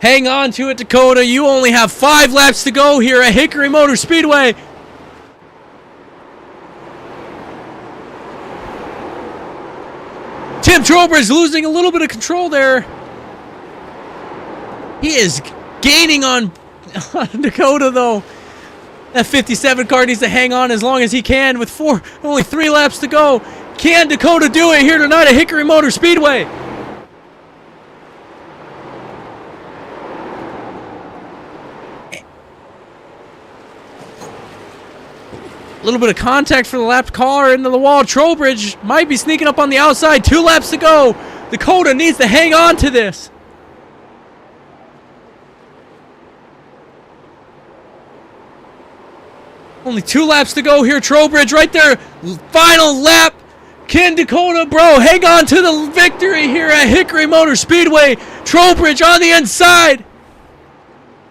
Hang on to it, Dakota. You only have 5 laps to go here at Hickory Motor Speedway. Tim Trowbridge losing a little bit of control there. He is gaining on Dakota, though. That 57 car needs to hang on as long as he can with only 3 laps to go. Can Dakota do it here tonight at Hickory Motor Speedway? A little bit of contact for the lapped car into the wall. Trowbridge might be sneaking up on the outside. 2 laps to go. Dakota needs to hang on to this. Only 2 laps to go here. Trowbridge right there. Final lap. Can Dakota, bro, hang on to the victory here at Hickory Motor Speedway. Trowbridge on the inside.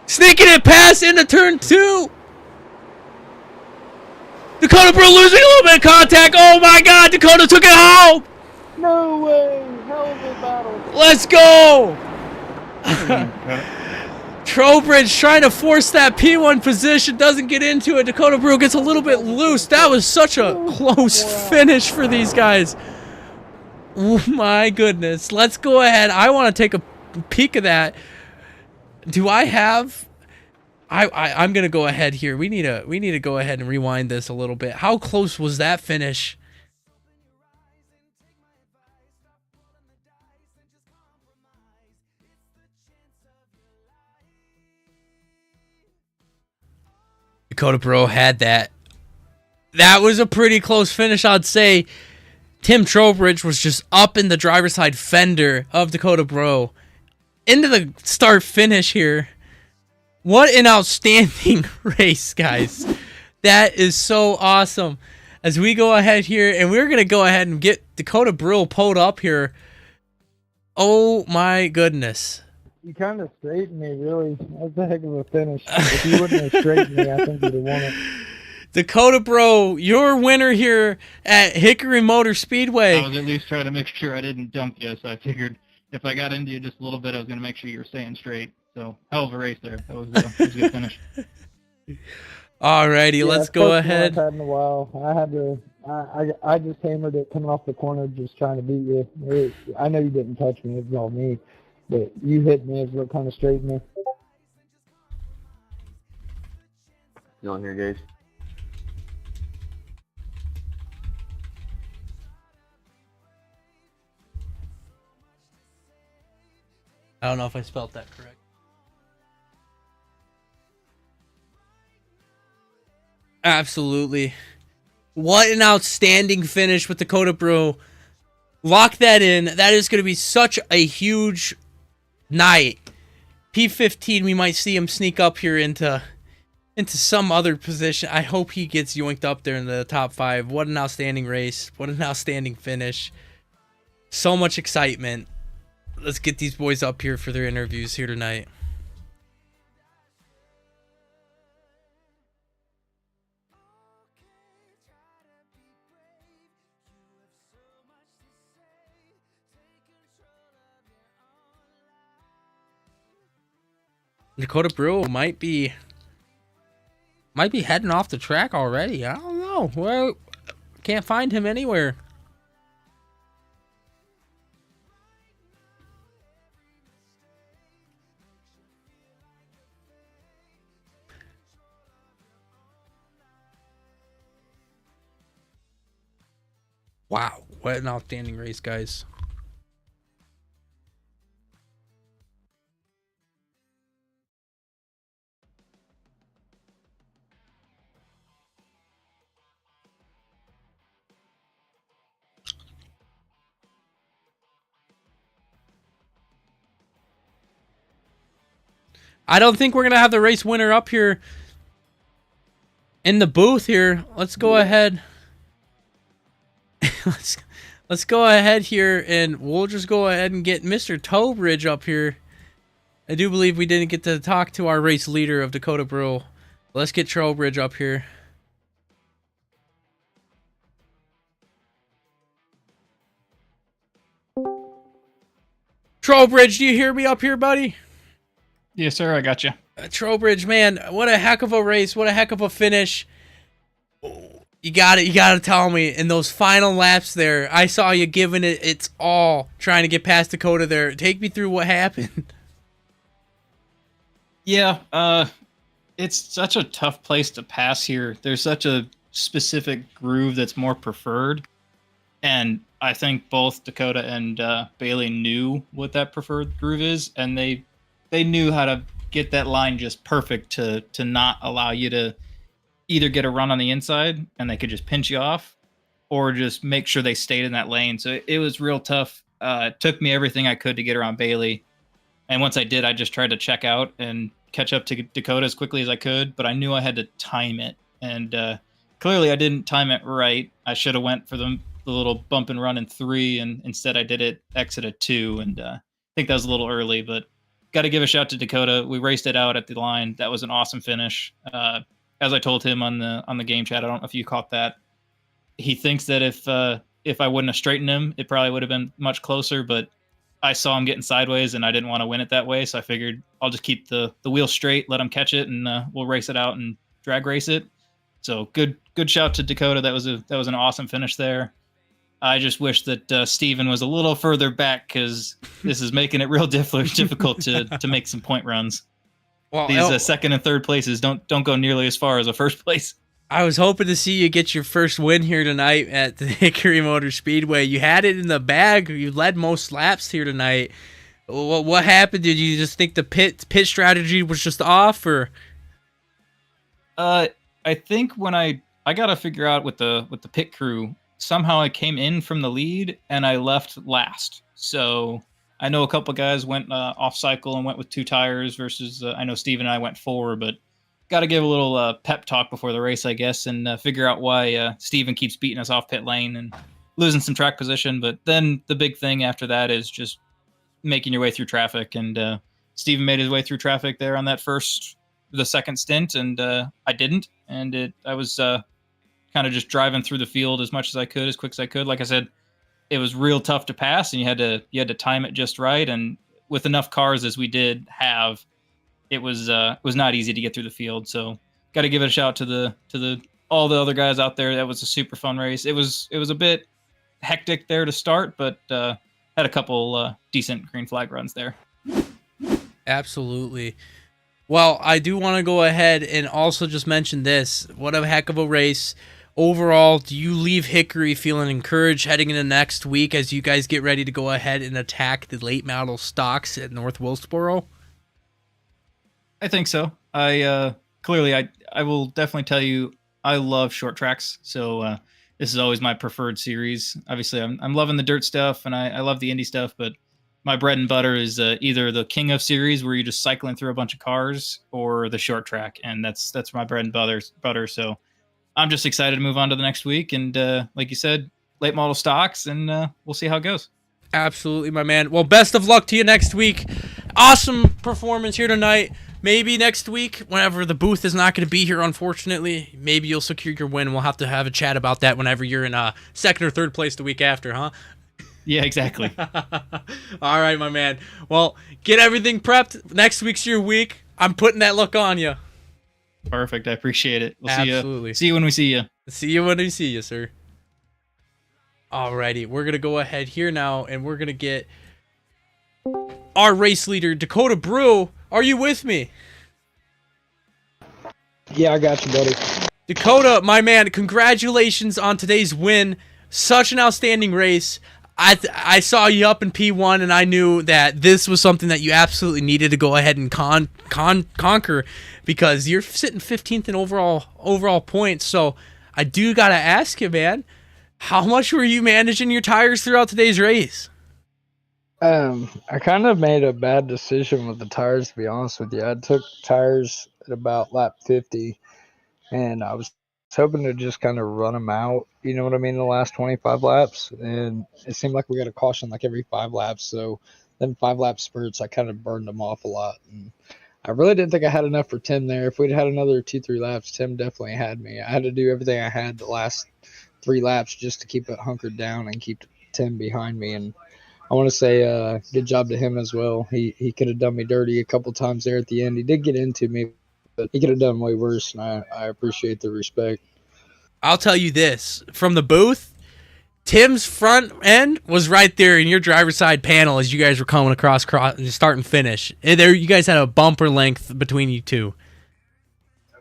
Sneaking it past into turn 2. Dakota Brew losing a little bit of contact. Oh my God, Dakota took it home. No way! Hell of a battle. Let's go. Trowbridge trying to force that P1 position, doesn't get into it. Dakota Brew gets a little bit loose. That was such a close finish for these guys. Oh my goodness. Let's go ahead. I want to take a peek of that. Do I have... I'm gonna go ahead here. We need to go ahead and rewind this a little bit. How close was that finish? Dakota Bro had that. That was a pretty close finish, I'd say. Tim Trowbridge was just up in the driver's side fender of Dakota Bro. Into the start finish here. What an outstanding race, guys. That is so awesome. As we go ahead here, and we're going to go ahead and get Dakota Brill pulled up here. Oh, my goodness. You kind of straightened me, really. That's a heck of a finish. If you wouldn't have straightened me, I think you'd have won it. Dakota Bro, your winner here at Hickory Motor Speedway. I was at least trying to make sure I didn't dump you, so I figured if I got into you just a little bit, I was going to make sure you were staying straight. So, hell of a race there. That was a good finish. Alrighty, Yeah, let's go ahead. I've had in a while. I had to. I just hammered it coming off the corner, just trying to beat you. I know you didn't touch me; it was all me. But you hit me is what kind of straightened me. You on here, Gage? I don't know if I spelled that correct. Absolutely. What an outstanding finish with Dakota Brew. Lock that in. That is going to be such a huge night. P15, we might see him sneak up here into some other position. I hope he gets yoinked up there in the top 5. What an outstanding race. What an outstanding finish. So much excitement. Let's get these boys up here for their interviews here tonight. Dakota Brew might be heading off the track already. I don't know. Well, can't find him anywhere. Wow, what an outstanding race, guys. I don't think we're going to have the race winner up here in the booth here. Let's go ahead. Let's go ahead here, and we'll just go ahead and get Mr. Trowbridge up here. I do believe we didn't get to talk to our race leader of Dakota Brew. Let's get Trowbridge up here. Trowbridge, do you hear me up here, buddy? Yes, sir. I got you. Trowbridge, man, what a heck of a race. What a heck of a finish. You got to tell me, in those final laps there, I saw you giving it its all, trying to get past Dakota there. Take me through what happened. Yeah, it's such a tough place to pass here. There's such a specific groove that's more preferred. And I think both Dakota and Bailey knew what that preferred groove is, and they knew how to get that line just perfect to not allow you to either get a run on the inside and they could just pinch you off, or just make sure they stayed in that lane. So it was real tough. It took me everything I could to get around Bailey. And once I did, I just tried to check out and catch up to Dakota as quickly as I could, but I knew I had to time it. And clearly I didn't time it right. I should have went for the little bump and run in 3, and instead I did it exit at 2. And I think that was a little early, but got to give a shout to Dakota. We raced it out at the line. That was an awesome finish. As I told him on the game chat, I don't know if you caught that. He thinks that if I wouldn't have straightened him, it probably would have been much closer, but I saw him getting sideways and I didn't want to win it that way. So I figured I'll just keep the wheel straight, let him catch it, and we'll race it out and drag race it. So good shout to Dakota. That was an awesome finish there. I just wish that Steven was a little further back, because this is making it real difficult to make some point runs. Well, these second and third places don't go nearly as far as a first place. I was hoping to see you get your first win here tonight at the Hickory Motor Speedway. You had it in the bag. You led most laps here tonight. What happened? Did you just think the pit strategy was just off, or? I think when I got to figure out with the pit crew, somehow I came in from the lead and I left last. So I know a couple guys went off cycle and went with 2 tires versus I know Steve and I went 4, but got to give a little pep talk before the race, I guess, and figure out why Steven keeps beating us off pit lane and losing some track position. But then the big thing after that is just making your way through traffic. And Steven made his way through traffic there on that the second stint, and I didn't. And I was kind of just driving through the field as much as I could, as quick as I could. Like I said, it was real tough to pass, and you had to time it just right. And with enough cars as we did have, it was not easy to get through the field. So got to give it a shout to all the other guys out there. That was a super fun race. It was a bit hectic there to start, but had a couple decent green flag runs there. Absolutely. Well, I do want to go ahead and also just mention this. What a heck of a race. Overall, do you leave Hickory feeling encouraged heading into next week as you guys get ready to go ahead and attack the late model stocks at North Wilkesboro? I think so. I will definitely tell you I love short tracks. So this is always my preferred series. Obviously, I'm loving the dirt stuff, and I love the Indy stuff, but my bread and butter is either the King of series, where you're just cycling through a bunch of cars, or the short track, and that's my bread and butter. So I'm just excited to move on to the next week, and like you said, late model stocks, and we'll see how it goes. Absolutely, my man. Well, best of luck to you next week. Awesome performance here tonight. Maybe next week, whenever the booth is not going to be here, unfortunately, maybe you'll secure your win. We'll have to have a chat about that whenever you're in second or third place the week after, huh? Yeah, exactly. All right, my man. Well, get everything prepped. Next week's your week. I'm putting that look on you. Perfect. I appreciate it. We'll Absolutely. See you when we see you. See you when we see you, sir. Alrighty, we're going to go ahead here now, and we're going to get our race leader, Dakota Brew. Are you with me? Yeah, I got you, buddy. Dakota, my man, congratulations on today's win. Such an outstanding race. I saw you up in P1, and I knew that this was something that you absolutely needed to go ahead and conquer, because you're sitting 15th in overall points. So I do got to ask you, man, how much were you managing your tires throughout today's race? I kind of made a bad decision with the tires, to be honest with you. I took tires at about lap 50, and I was hoping to just kind of run them out, you know what I mean, the last 25 laps. And it seemed like we got a caution like every 5 laps. So then 5 lap spurts, I kind of burned them off a lot. And I really didn't think I had enough for Tim there. If we'd had another 2-3 laps, Tim definitely had me. I had to do everything I had the last 3 laps just to keep it hunkered down and keep Tim behind me. And I want to say good job to him as well. He could have done me dirty a couple times there at the end. He did get into me, but he could have done way worse, and I appreciate the respect. I'll tell you this. From the booth, Tim's front end was right there in your driver's side panel as you guys were coming across start and finish. And there, you guys had a bumper length between you two.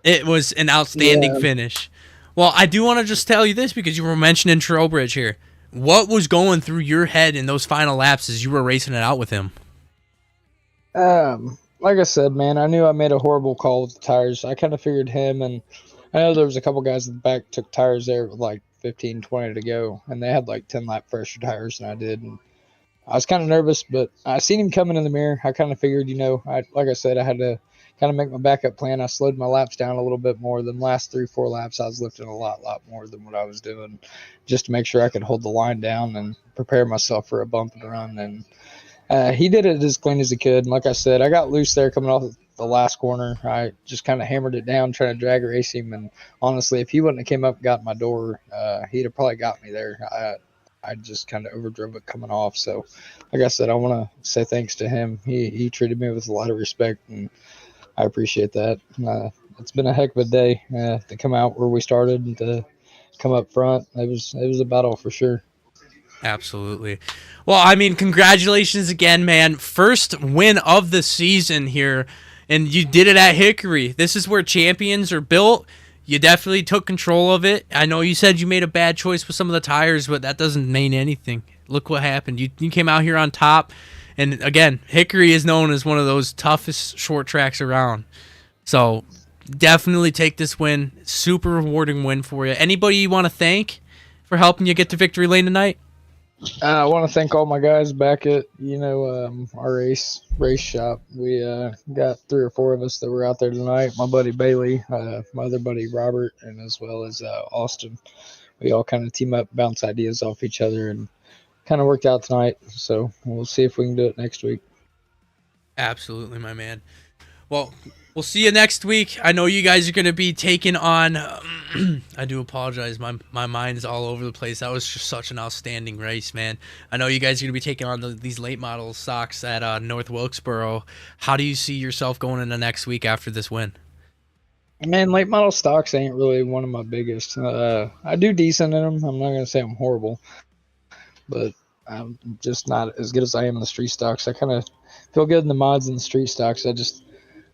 It was an outstanding finish. Well, I do want to just tell you this because you were mentioning Trowbridge here. What was going through your head in those final laps as you were racing it out with him? Like I said, man, I knew I made a horrible call with the tires. I kind of figured him, and I know there was a couple guys in the back took tires there with like 15, 20 to go, and they had like 10 lap fresher tires than I did. And I was kind of nervous, but I seen him coming in the mirror. I kind of figured, like I said, I had to kind of make my backup plan. I slowed my laps down a little bit more. Than last 3-4 laps, I was lifting a lot more than what I was doing, just to make sure I could hold the line down and prepare myself for a bump and run. And he did it as clean as he could. And like I said, I got loose there coming off the last corner. I just kind of hammered it down, trying to drag race him. And honestly, if he wouldn't have came up and got my door, he'd have probably got me there. I just kind of overdrove it coming off. So, like I said, I want to say thanks to him. He treated me with a lot of respect, and I appreciate that. It's been a heck of a day to come out where we started and to come up front. It was a battle for sure. Absolutely. Well, I mean, congratulations again, man. First win of the season here, and you did it at Hickory. This is where champions are built. You definitely took control of it. I know you said you made a bad choice with some of the tires, but that doesn't mean anything. Look what happened. You came out here on top. And again, Hickory is known as one of those toughest short tracks around. So definitely take this win. Super rewarding win for you. Anybody you want to thank for helping you get to victory lane tonight? I want to thank all my guys back at our race shop. We got 3 or 4 of us that were out there tonight. My buddy Bailey, my other buddy Robert, and as well as Austin. We all kind of team up, bounce ideas off each other, and kind of worked out tonight. So we'll see if we can do it next week. Absolutely, my man. Well, we'll see you next week. I know you guys are going to be taking on I do apologize. My mind is all over the place. That was just such an outstanding race, man. I know you guys are going to be taking on these late model stocks at North Wilkesboro. How do you see yourself going into next week after this win? Man, late model stocks ain't really one of my biggest. I do decent in them. I'm not going to say I'm horrible, but I'm just not as good as I am in the street stocks. I kind of feel good in the mods and the street stocks.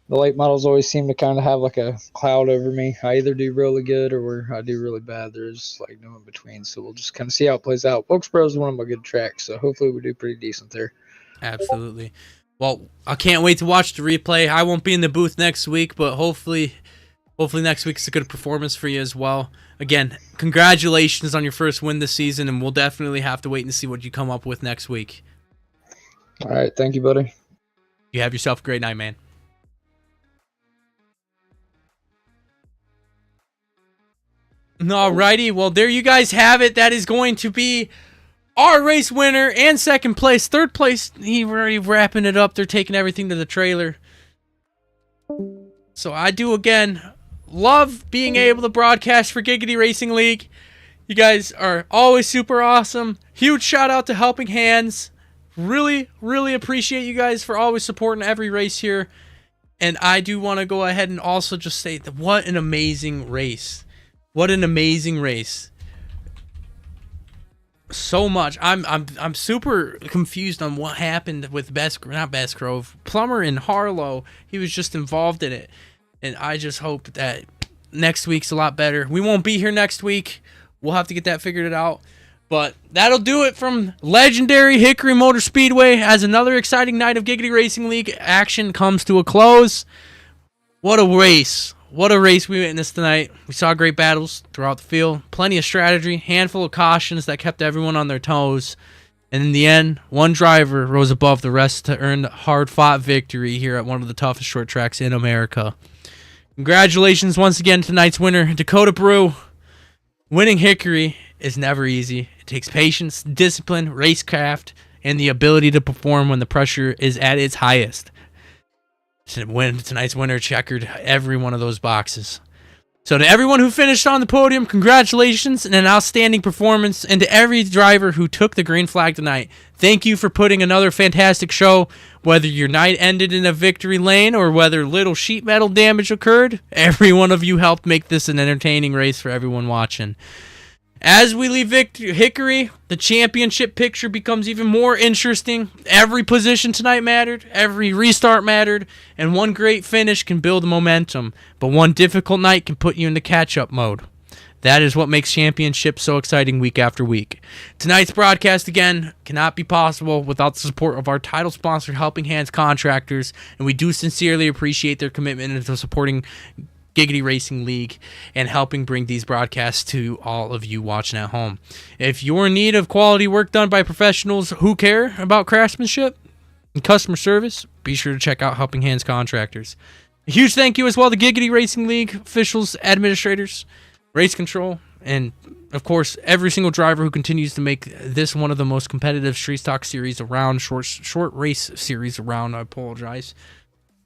The late models always seem to kind of have like a cloud over me. I either do really good or I do really bad. There's like no in between. So we'll just kind of see how it plays out. Wilkesboro is one of my good tracks, so hopefully we do pretty decent there. Absolutely. Well, I can't wait to watch the replay. I won't be in the booth next week, but hopefully next week's a good performance for you as well. Again, congratulations on your first win this season, and we'll definitely have to wait and see what you come up with next week. All right. Thank you, buddy. You have yourself a great night, man. Alrighty, well, there you guys have it. That is going to be our race winner and second place. Third place, he's already wrapping it up. They're taking everything to the trailer. So I do, again, love being able to broadcast for Giggity Racing League. You guys are always super awesome. Huge shout out to Helping Hands. Really, really appreciate you guys for always supporting every race here. And I do want to go ahead and also just say that what an amazing race. What an amazing race. So much. I'm super confused on what happened with Plummer and Harlow. He was just involved in it. And I just hope that next week's a lot better. We won't be here next week. We'll have to get that figured out. But that'll do it from legendary Hickory Motor Speedway as another exciting night of Giggity Racing League action comes to a close. What a race. What a race we witnessed tonight. We saw great battles throughout the field. Plenty of strategy. Handful of cautions that kept everyone on their toes. And in the end, one driver rose above the rest to earn a hard-fought victory here at one of the toughest short tracks in America. Congratulations once again to tonight's winner, Dakota Brew. Winning Hickory is never easy. It takes patience, discipline, racecraft, and the ability to perform when the pressure is at its highest. Tonight's winner checkered every one of those boxes. So to everyone who finished on the podium, congratulations and an outstanding performance. And to every driver who took the green flag tonight, thank you for putting another fantastic show. Whether your night ended in a victory lane or whether little sheet metal damage occurred, every one of you helped make this an entertaining race for everyone watching. As we leave Hickory, the championship picture becomes even more interesting. Every position tonight mattered, every restart mattered, and one great finish can build momentum, but one difficult night can put you into catch-up mode. That is what makes championships so exciting week after week. Tonight's broadcast, again, cannot be possible without the support of our title sponsor, Helping Hands Contractors, and we do sincerely appreciate their commitment into supporting Giggity Racing League and helping bring these broadcasts to all of you watching at home. If you're in need of quality work done by professionals who care about craftsmanship and customer service, be sure to check out Helping Hands Contractors. A huge thank you as well to Giggity Racing League officials, administrators, race control, and of course every single driver who continues to make this one of the most competitive street stock series around, short race series around. I apologize.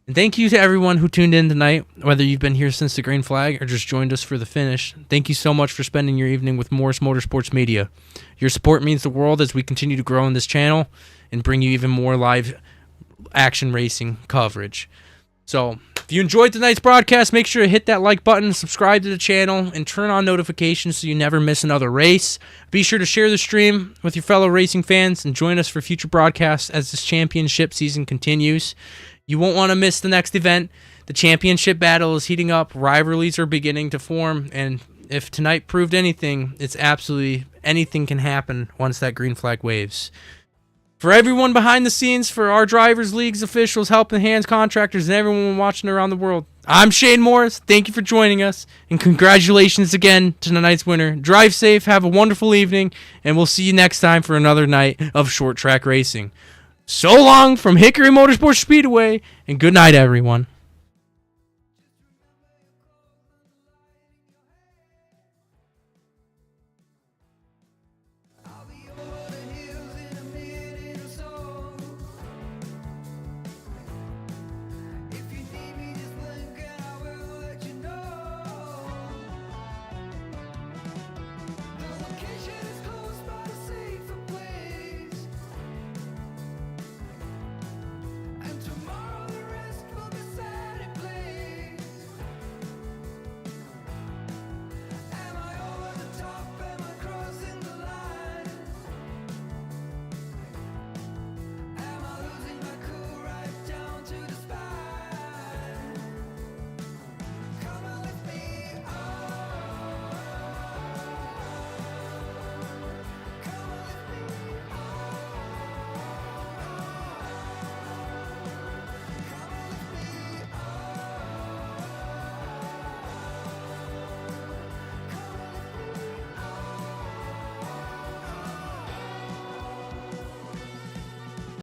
And thank you to everyone who tuned in tonight, whether you've been here since the green flag or just joined us for the finish. Thank you so much for spending your evening with Morris Motorsports Media. Your support means the world as we continue to grow in this channel and bring you even more live action racing coverage. So, if you enjoyed tonight's broadcast, make sure to hit that like button, subscribe to the channel, and turn on notifications so you never miss another race. Be sure to share the stream with your fellow racing fans and join us for future broadcasts as this championship season continues. You won't want to miss the next event. The championship battle is heating up. Rivalries are beginning to form. And if tonight proved anything, it's absolutely anything can happen once that green flag waves. For everyone behind the scenes, for our drivers, leagues, officials, Helping Hands, contractors, and everyone watching around the world, I'm Shane Morris. Thank you for joining us. And congratulations again to tonight's winner. Drive safe. Have a wonderful evening. And we'll see you next time for another night of short track racing. So long from Hickory Motorsports Speedway, and good night, everyone.